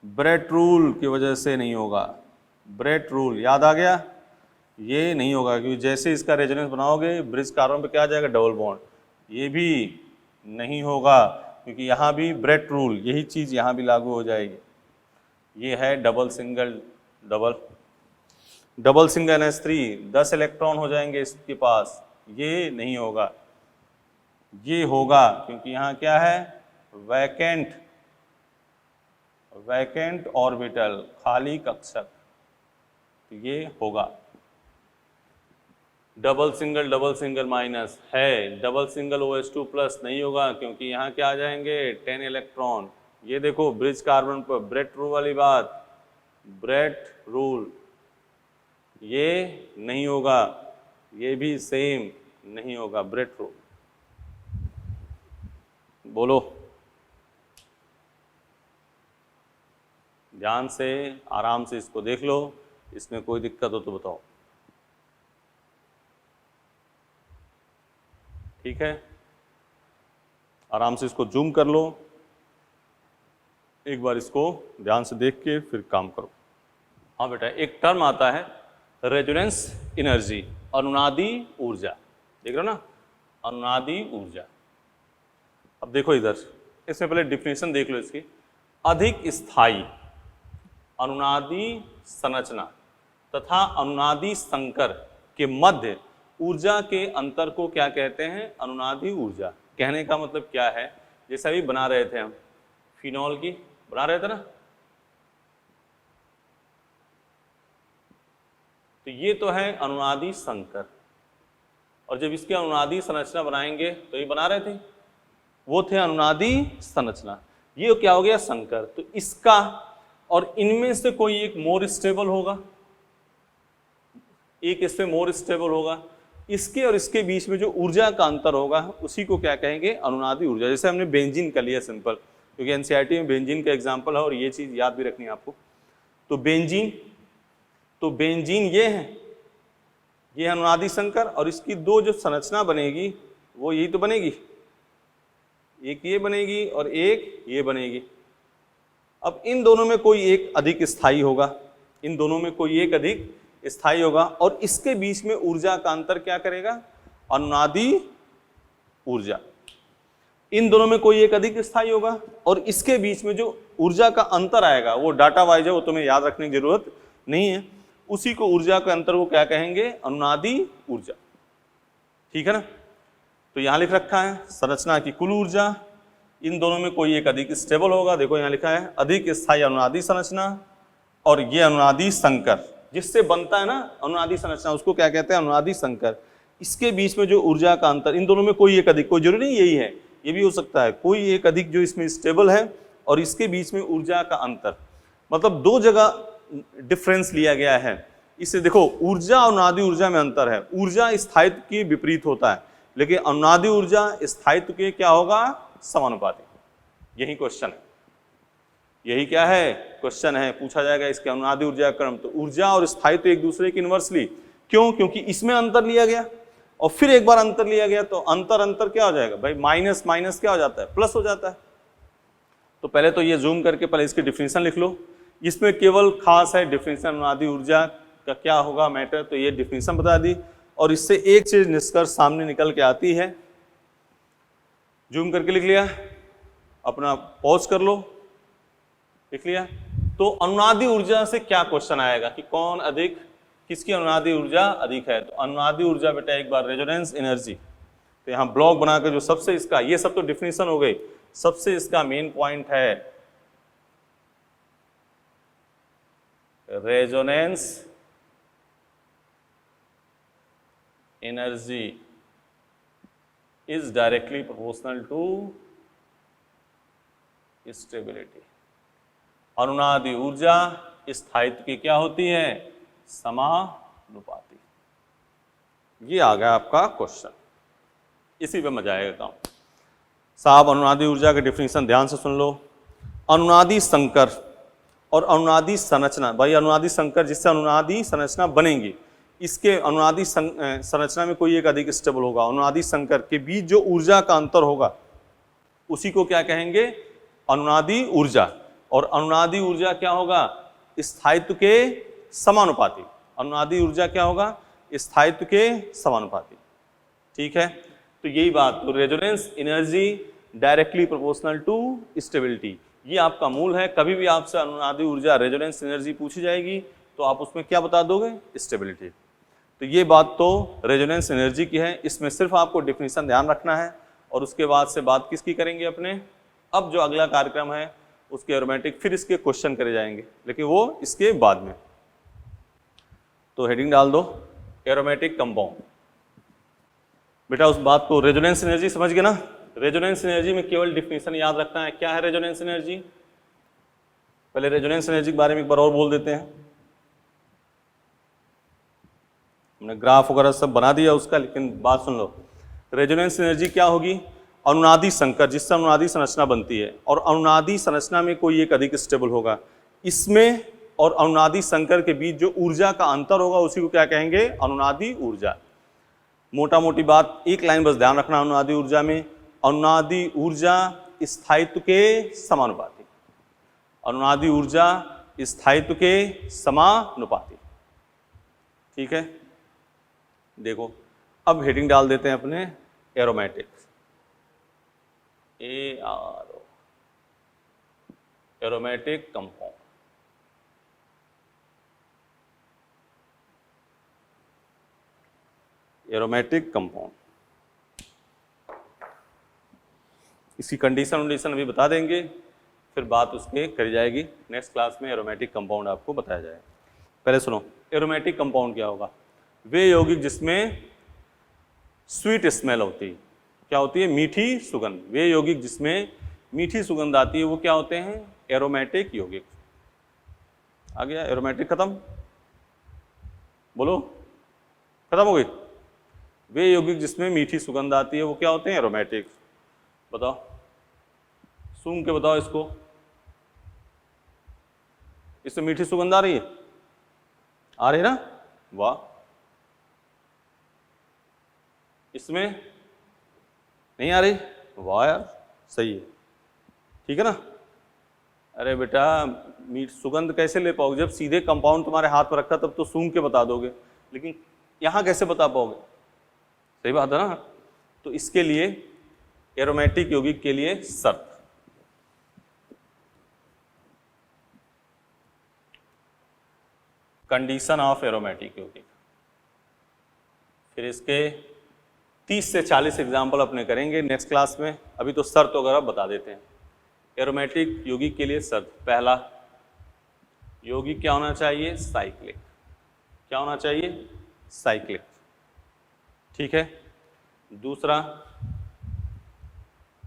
ब्रेट रूल की वजह से नहीं होगा, ब्रेट रूल याद आ गया, ये नहीं होगा, क्योंकि जैसे इसका रेजोनेंस बनाओगे ब्रिज कार्बन पे क्या आ जाएगा, डबल बॉन्ड, ये भी नहीं होगा, क्योंकि यहाँ भी ब्रेट रूल, यही चीज़ यहाँ भी लागू हो जाएगी। ये है double single double. Double single NH3 10 electron हो जाएंगे इसके पास, ये नहीं होगा। ये होगा क्योंकि यहाँ क्या है, वैकेंट ऑर्बिटल, खाली कक्षक, तो ये होगा। डबल सिंगल माइनस है, डबल सिंगल OH2 प्लस नहीं होगा, क्योंकि यहाँ क्या आ जाएंगे 10 इलेक्ट्रॉन। ये देखो ब्रिज कार्बन पर ब्रेट रूल वाली बात, ब्रेट रूल, ये नहीं होगा, ये भी सेम नहीं होगा, ब्रेट रूल। बोलो ध्यान से, आराम से इसको देख लो, इसमें कोई दिक्कत हो तो बताओ, ठीक है। आराम से इसको जूम कर लो, एक बार इसको ध्यान से देख के फिर काम करो। हाँ बेटा, एक टर्म आता है रेजोनेंस एनर्जी, अनुनादी ऊर्जा, देख रहे हो ना, अनुनादी ऊर्जा। अब देखो इधर, इसमें पहले डिफिनेशन देख लो इसकी। अधिक स्थायी अनुनादी संरचना तथा अनुनादी संकर के मध्य ऊर्जा के अंतर को क्या कहते हैं, अनुनादी ऊर्जा। कहने का मतलब क्या है, जैसे अभी बना रहे थे हम फिनॉल की, बना रहे थे ना, तो ये तो है अनुनादी संकर, और जब इसकी अनुनादी संरचना बनाएंगे तो ये बना रहे थे, वो थे अनुनादी संरचना, ये क्या हो गया संकर। तो इसका और इनमें से कोई एक मोर स्टेबल होगा, एक इसमें मोर स्टेबल होगा, इसके और इसके बीच में जो ऊर्जा का अंतर होगा उसी को क्या कहेंगे, अनुनादी ऊर्जा। जैसे हमने बेंजीन का लिया सिंपल, क्योंकि एनसीईआरटी में बेंजीन का एग्जाम्पल है और ये चीज़ याद भी रखनी है आपको। तो बेंजीन ये है, ये अनुनादी संकर, और इसकी दो जो संरचना बनेगी वो यही तो बनेगी, एक ये बनेगी और एक ये बनेगी। अब इन दोनों में कोई एक अधिक स्थायी होगा, इन दोनों में कोई एक अधिक स्थायी होगा, और इसके बीच में ऊर्जा का अंतर क्या करेगा, अनुनादी ऊर्जा। इन दोनों में कोई एक अधिक स्थायी होगा, और इसके बीच में जो ऊर्जा का अंतर आएगा वो डाटा वाइज है, वो तुम्हें याद रखने की जरूरत नहीं है, उसी को ऊर्जा का अंतर वो क्या कहेंगे, अनुनादी ऊर्जा, ठीक है ना। तो यहां लिख रखा है संरचना की कुल ऊर्जा, इन दोनों में कोई एक अधिक स्टेबल होगा, देखो यहां लिखा है अधिक स्थायी अनुनादी संरचना, और ये अनुनादी संकर, जिससे बनता है ना अनुनादी संरचना, उसको क्या कहते हैं, अनुनादी संकर। इसके बीच में जो ऊर्जा का अंतर, इन दोनों में कोई एक अधिक, कोई जरूरी नहीं यही है, ये भी हो सकता है कोई एक अधिक जो इसमें स्टेबल है, और इसके बीच में ऊर्जा का अंतर, मतलब दो जगह डिफरेंस लिया गया है। इससे देखो ऊर्जा और अनुनादी ऊर्जा में अंतर है, ऊर्जा स्थायित्व के विपरीत होता है, लेकिन अनुनादी ऊर्जा स्थायित्व के क्या होगा, समानुपाती। यही क्वेश्चन है, यही क्या है क्वेश्चन है, पूछा जाएगा इसके अनुनादी ऊर्जा क्रम। तो ऊर्जा और स्थायित्व एक दूसरे के इनवर्सली, क्यों, क्योंकि इसमें अंतर लिया गया और फिर एक बार अंतर लिया गया, तो अंतर क्या हो जाएगा भाई, माइनस माइनस क्या हो जाता है, प्लस हो जाता है। तो पहले तो ये जूम करके पहले इसकी डिफिनीशन लिख लो। इसमें केवल खास है डिफिनीशन अनुनादी ऊर्जा का क्या होगा मैटर, तो ये डिफिनीशन बता दी। और इससे एक चीज निष्कर्ष सामने निकल के आती है, जूम करके लिख लिया, अपना पॉज कर लो, लिख लिया। तो अनुनादी ऊर्जा से क्या क्वेश्चन आएगा कि कौन अधिक, किसकी अनुनादी ऊर्जा अधिक है। तो अनुनादी ऊर्जा बेटा एक बार रेजोनेंस एनर्जी, तो यहाँ ब्लॉक बनाकर जो सबसे इसका, ये सब तो डिफिनीशन हो गई, सबसे इसका मेन पॉइंट है resonance energy is directly proportional to stability. अनुनादी ऊर्जा स्थायित्व की क्या होती है, समानुपाती। ये आ गया आपका क्वेश्चन, इसी पे मजा आएगा काम साहब। अनुनादी ऊर्जा के डिफिनीशन ध्यान से सुन लो। अनुनादी संकर और अनुनादी संरचना, भाई अनुनादी संकर जिससे अनुनादी संरचना बनेगी, इसके अनुनादी संरचना में कोई एक अधिक स्टेबल होगा। अनुनादी संकर के बीच जो ऊर्जा का अंतर होगा उसी को क्या कहेंगे, अनुनादी ऊर्जा। और अनुनादी ऊर्जा क्या होगा, स्थायित्व के समानुपाती। अनुनादी ऊर्जा क्या होगा, स्थायित्व के समानुपाती। ठीक है, तो यही बात, तो resonance energy directly proportional to stability, ये आपका मूल है। कभी भी आपसे अनुनादी ऊर्जा रेजोनेंस एनर्जी पूछी जाएगी तो आप उसमें क्या बता दोगे, स्टेबिलिटी। तो ये बात तो रेजोनेंस एनर्जी की है, इसमें सिर्फ आपको डिफिनीशन ध्यान रखना है। और उसके बाद से बात किसकी करेंगे अपने, अब जो अगला कार्यक्रम है उसके एरोमेटिक, फिर इसके क्वेश्चन करे जाएंगे, लेकिन वो इसके बाद में। तो हेडिंग डाल दो एरोमेटिक कंपाउंड। बेटा उस बात को, रेजोनेंस एनर्जी समझ गए ना। रेजोनेंस एनर्जी में केवल डिफिनीशन याद रखना है, क्या है रेजोनेंस एनर्जी। पहले रेजोनेंस एनर्जी के बारे में एक बार और बोल देते हैं। हमने ग्राफ वगैरह सब बना दिया उसका, लेकिन बात सुन लो। रेजोनेंस एनर्जी क्या होगी, अनुनादी संकर जिससे अनुनादी संरचना बनती है, और अनुनादी संरचना में कोई एक अधिक स्टेबल होगा। इसमें और अनुनादी संकर के बीच जो ऊर्जा का अंतर होगा उसी को क्या कहेंगे, अनुनादी ऊर्जा। मोटा मोटी बात, एक लाइन बस ध्यान रखना अनुनादी ऊर्जा में, अनुनादी ऊर्जा स्थायित्व के समानुपाती। अनुनादी ऊर्जा स्थायित्व के समानुपाती। ठीक है, देखो अब हेडिंग डाल देते हैं अपने aromatic, ARO, aromatic compound. Aromatic compound, इसकी कंडीशन अभी बता देंगे, फिर बात उसके करी जाएगी नेक्स्ट क्लास में। एरोमेटिक कंपाउंड आपको बताया जाएगा। पहले सुनो, एरोमेटिक कंपाउंड क्या होगा, वे यौगिक जिसमें स्वीट स्मेल होती है, क्या होती है, मीठी सुगंध। वे यौगिक जिसमें मीठी सुगंध आती है वो क्या होते हैं, एरोमेटिक यौगिक। आ गया, एरोमेटिक खत्म, बोलो खत्म हो गई। वे यौगिक जिसमें मीठी सुगंध आती है वो क्या होते हैं, एरोमेटिक। बताओ, सूंघ के बताओ इसको, इससे मीठी सुगंध आ रही है, आ रही है ना, वाह। इसमें नहीं आ रही, वाह यार, सही है, ठीक है ना। अरे बेटा मीठ सुगंध कैसे ले पाओगे, जब सीधे कंपाउंड तुम्हारे हाथ पर रखा तब तो सूंघ के बता दोगे, लेकिन यहाँ कैसे बता पाओगे, सही बात है ना। तो इसके लिए एरोमेटिक यौगिक के लिए शर्त, कंडीशन ऑफ एरोमेटिक यौगिक, फिर इसके 30 से 40 एग्जाम्पल अपने करेंगे नेक्स्ट क्लास में। अभी तो शर्त वगैरह बता देते हैं। एरोमेटिक यौगिक के लिए शर्त, पहला यौगिक क्या होना चाहिए, साइक्लिक। क्या होना चाहिए, साइक्लिक, ठीक है। दूसरा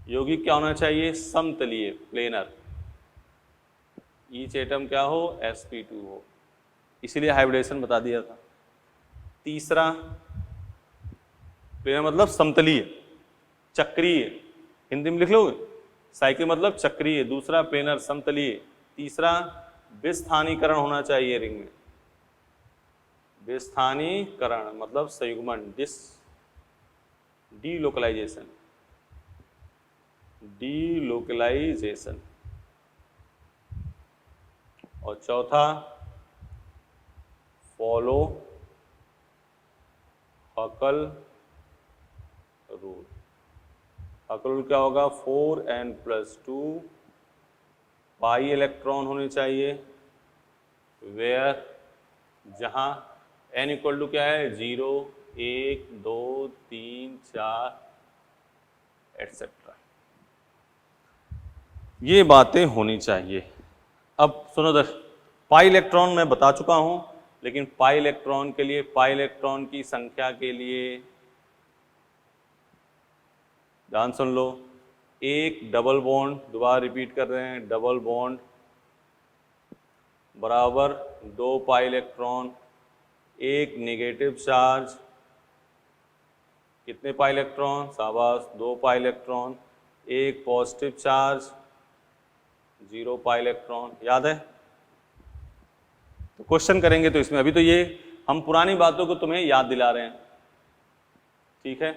यौगिक क्या होना चाहिए, समतलीय, प्लेनर। ईच एटम क्या हो, sp2 हो, इसीलिए हाइब्रिडेशन बता दिया था। तीसरा प्लेनर मतलब समतलीय, चक्रीय, हिंदी में लिख लोगे, साइकिल मतलब चक्रीय, दूसरा प्लेनर समतलीय, तीसरा विस्थानीकरण होना चाहिए रिंग में। विस्थानीकरण मतलब संयुग्मन, डीलोकलाइजेशन, डीलोकलाइजेशन, और चौथा फॉलो हकल रूल। हकल रूल क्या होगा? 4n+2 पाई इलेक्ट्रॉन होने चाहिए, वेयर जहां n इक्वल टू क्या है? 0, 1, 2, 3, 4 एटसेट्रा। ये बातें होनी चाहिए। अब सुनो पाई इलेक्ट्रॉन मैं बता चुका हूं, लेकिन पाई इलेक्ट्रॉन के लिए, पाई इलेक्ट्रॉन की संख्या के लिए ध्यान सुन लो, एक डबल बॉन्ड, दोबारा रिपीट कर रहे हैं, डबल बॉन्ड बराबर 2 पाई इलेक्ट्रॉन, एक नेगेटिव चार्ज, कितने पाई इलेक्ट्रॉन? शाबाश, 2 पाई इलेक्ट्रॉन, एक पॉजिटिव चार्ज 0 पाई इलेक्ट्रॉन। याद है? तो क्वेश्चन करेंगे तो इसमें, अभी तो ये हम पुरानी बातों को तुम्हें याद दिला रहे हैं, ठीक है?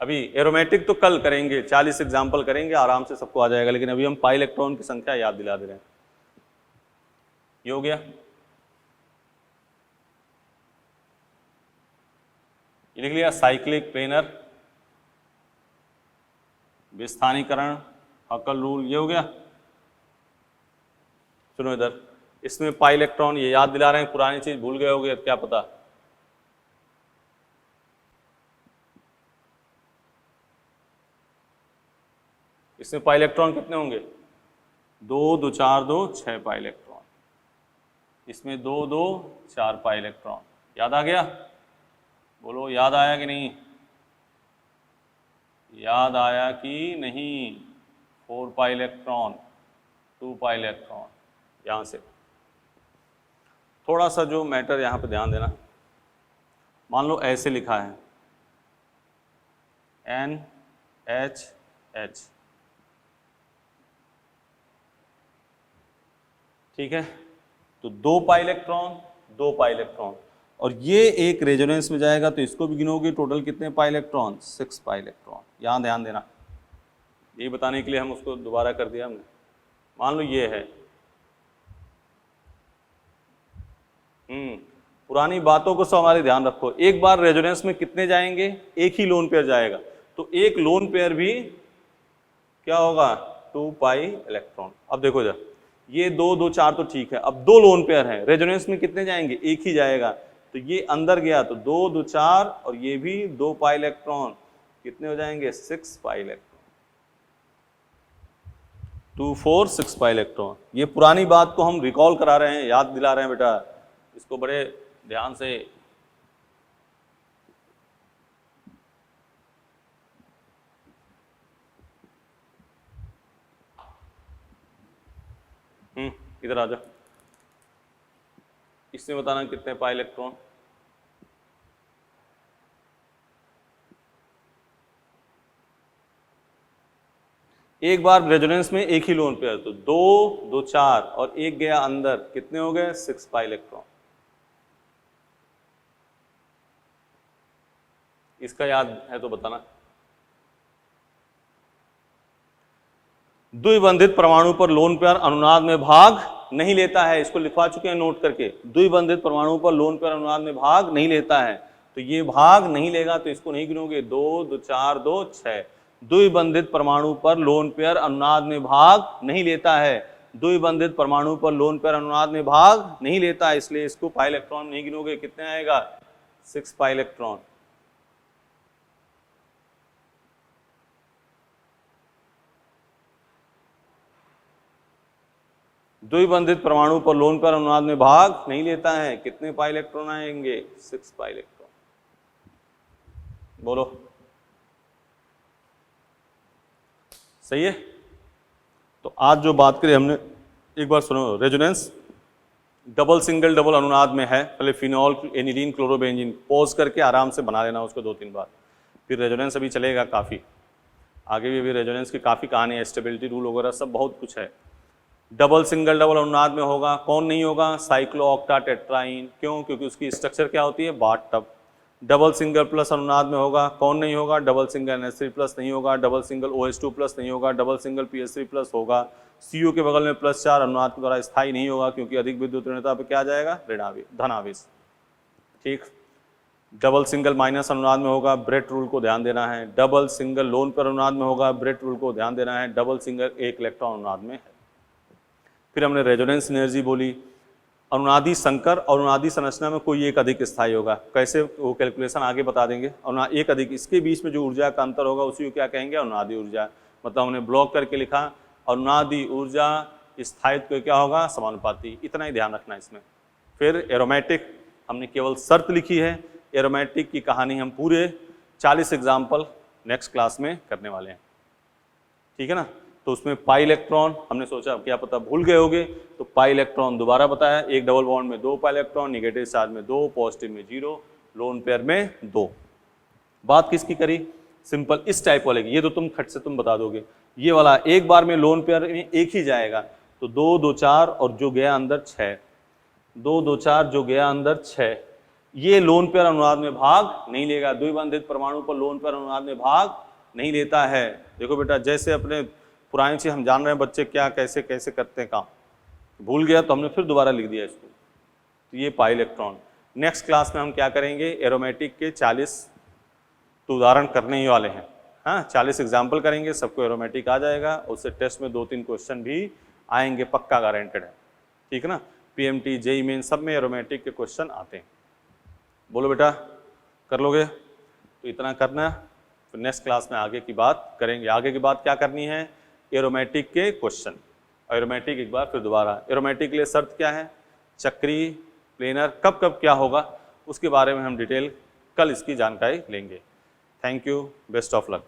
अभी एरोमेटिक तो कल करेंगे, 40 एग्जाम्पल करेंगे, आराम से सबको आ जाएगा, लेकिन अभी हम पाई इलेक्ट्रॉन की संख्या याद दिला दे रहे हैं। ये हो गया। ये लिख लिया, साइक्लिक प्लेनर, विस्थानीकरण, हकल रूल, ये हो गया। सुनो इधर, इसमें पाई इलेक्ट्रॉन ये याद दिला रहे हैं, पुरानी चीज भूल गए होगे, क्या पता। इसमें पाई इलेक्ट्रॉन कितने होंगे? 2, 2, 4, 2, 6 पाई इलेक्ट्रॉन। इसमें 2, 2, 4 पाई इलेक्ट्रॉन। याद आ गया? बोलो, याद आया कि नहीं? याद आया कि नहीं? 4 पाई इलेक्ट्रॉन, 2 पाई इलेक्ट्रॉन। यहां से थोड़ा सा जो मैटर यहां पे ध्यान देना, मान लो ऐसे लिखा है NHH, ठीक है? तो 2 पाई इलेक्ट्रॉन, 2 पाई इलेक्ट्रॉन, और ये एक रेजोनेंस में जाएगा तो इसको भी गिनोगे, टोटल कितने पाई इलेक्ट्रॉन? 6 pi electron. यहाँ ध्यान देना, यही बताने के लिए हम उसको दोबारा कर दिया हमने। मान लो ये है, पुरानी बातों को सब हमारे ध्यान रखो। एक बार रेजोनेंस में कितने जाएंगे? एक ही लोन पेयर जाएगा, तो एक लोन पेयर भी क्या होगा? 2 पाई इलेक्ट्रॉन। अब देखो जरा, ये 2, 2, 4 तो ठीक है, अब 2 लोन पेयर है, रेजोनेंस में कितने जाएंगे? एक ही जाएगा, तो ये अंदर गया तो 2, 2, 4, और ये भी 2 पाई इलेक्ट्रॉन, कितने हो जाएंगे? 6 पाई इलेक्ट्रॉन। 2, 4, 6 pi electron. ये पुरानी बात को हम रिकॉल करा रहे हैं, याद दिला रहे हैं बेटा, इसको बड़े ध्यान से। इधर आ जा, इसमें बताना कितने पाई इलेक्ट्रॉन? एक बार रेजोनेंस में एक ही लोन पेयर, तो 2, 2, 4 और एक गया अंदर, कितने हो गए? 6 पाई इलेक्ट्रॉन। इसका याद है तो बताना। द्विबंधित परमाणु पर लोन पेयर अनुनाद में भाग नहीं लेता है, इसको लिखवा चुके हैं नोट करके। द्विबंधित परमाणु पर लोन पेयर अनुनाद में भाग नहीं लेता है, तो ये भाग नहीं लेगा तो इसको नहीं गिनोगे। 2, 2, 4, 2, 6। द्विबंधित परमाणु पर लोन पेयर अनुनाद में भाग नहीं लेता है, द्विबंधित परमाणु पर लोन पेयर अनुनाद में भाग नहीं लेता है, इसलिए इसको पाई इलेक्ट्रॉन नहीं गिनोगे। कितने आएगा? 6 पाई इलेक्ट्रॉन। द्विबंधित परमाणु पर लोन पेयर अनुनाद में भाग नहीं लेता है, कितने पाई इलेक्ट्रॉन आएंगे? 6 पाई इलेक्ट्रॉन। बोलो, सही है? तो आज जो बात करी हमने, एक बार सुनो। रेजोनेंस डबल, सिंगल, डबल अनुनाद में है। पहले फिनॉल, एनिलीन, क्लोरोबेंजीन, पॉज करके आराम से बना लेना उसको 2-3 बार, फिर रेजोनेंस अभी चलेगा काफ़ी आगे भी। अभी रेजोनेंस की काफ़ी कहानी है, स्टेबिलिटी रूल वगैरह सब बहुत कुछ है। डबल, सिंगल, डबल अनुनाद में होगा, कौन नहीं होगा? Cyclooctatetraene. क्यों? क्योंकि उसकी स्ट्रक्चर क्या होती है? Bath tub. Double single plus अनुनाद में होगा, कौन नहीं होगा? डबल सिंगल NH3 प्लस नहीं होगा, डबल सिंगल OH2 प्लस नहीं होगा, डबल सिंगल PH3 प्लस होगा। CO के बगल में +4 अनुनाद के द्वारा स्थायी नहीं होगा, क्योंकि अधिक विद्युत ऋणता पे क्या आ जाएगा? ऋणावेश, धनावेश। ठीक। डबल सिंगल माइनस अनुनाद में होगा, ब्रेट रूल को ध्यान देना है। डबल सिंगल लोन पर अनुनाद में होगा, ब्रेट रूल को ध्यान देना है। डबल सिंगल 1 इलेक्ट्रॉन अनुनाद में है। फिर हमने रेजोनेंस एनर्जी बोली। अनुनादी संकर और अनुनादी संरचना में कोई एक अधिक स्थायी होगा। कैसे? वो कैलकुलेशन आगे बता देंगे। और एक अधिक, इसके बीच में जो ऊर्जा का अंतर होगा उसी को क्या कहेंगे? अनुनादी ऊर्जा। मतलब हमने ब्लॉक करके लिखा, अनुनादी ऊर्जा स्थायित्व क्या होगा? समानुपाती। इतना ही ध्यान रखना इसमें। फिर एरोमेटिक, हमने केवल शर्त लिखी है। एरोमेटिक की कहानी हम पूरे 40 एग्जाम्पल नेक्स्ट क्लास में करने वाले हैं, ठीक है ना। तो उसमें पाई इलेक्ट्रॉन हमने सोचा, क्या पता भूल गए होगे, तो पाई इलेक्ट्रॉन दोबारा बताया। एक डबल बॉन्ड में 2 पाई इलेक्ट्रॉन, निगेटिव चार्ज में 2, पॉजिटिव में 0, लोन पेयर में 2। बात किसकी करी? सिंपल इस टाइप वाले की। ये तो तुम खट से तुम बता दोगे। ये वाला एक बार में लोन पेयर में एक ही जाएगा, तो 2 2 4 और जो गया अंदर 6, 2 2 4 जो गया अंदर 6। ये लोन पेयर अनुनाद में भाग नहीं लेगा। द्विबंधित परमाणु पर लोन पेयर अनुनाद में भाग नहीं लेता है। देखो बेटा, जैसे अपने पुराने से हम जान रहे हैं बच्चे क्या कैसे कैसे करते हैं काम, भूल गया तो हमने फिर दोबारा लिख दिया इसको। तो ये पाई इलेक्ट्रॉन। नेक्स्ट क्लास में हम क्या करेंगे? एरोमेटिक के 40 तो उदाहरण करने ही वाले हैं। हाँ, 40 एग्जाम्पल करेंगे, सबको एरोमेटिक आ जाएगा। उससे टेस्ट में 2-3 क्वेश्चन भी आएंगे, पक्का गारंटेड है, ठीक है ना। PMT, JEE मेन सब में एरोमेटिक के क्वेश्चन आते हैं। बोलो बेटा, कर लोगे? तो इतना करना है। फिर नेक्स्ट क्लास में आगे की बात करेंगे। आगे की बात क्या करनी है? एरोमेटिक के क्वेश्चन। एरोमेटिक एक बार फिर दोबारा, एरोमेटिक के लिए शर्त क्या है? चक्री, प्लेनर, कब कब क्या होगा, उसके बारे में हम डिटेल कल इसकी जानकारी लेंगे। Thank you, best of luck.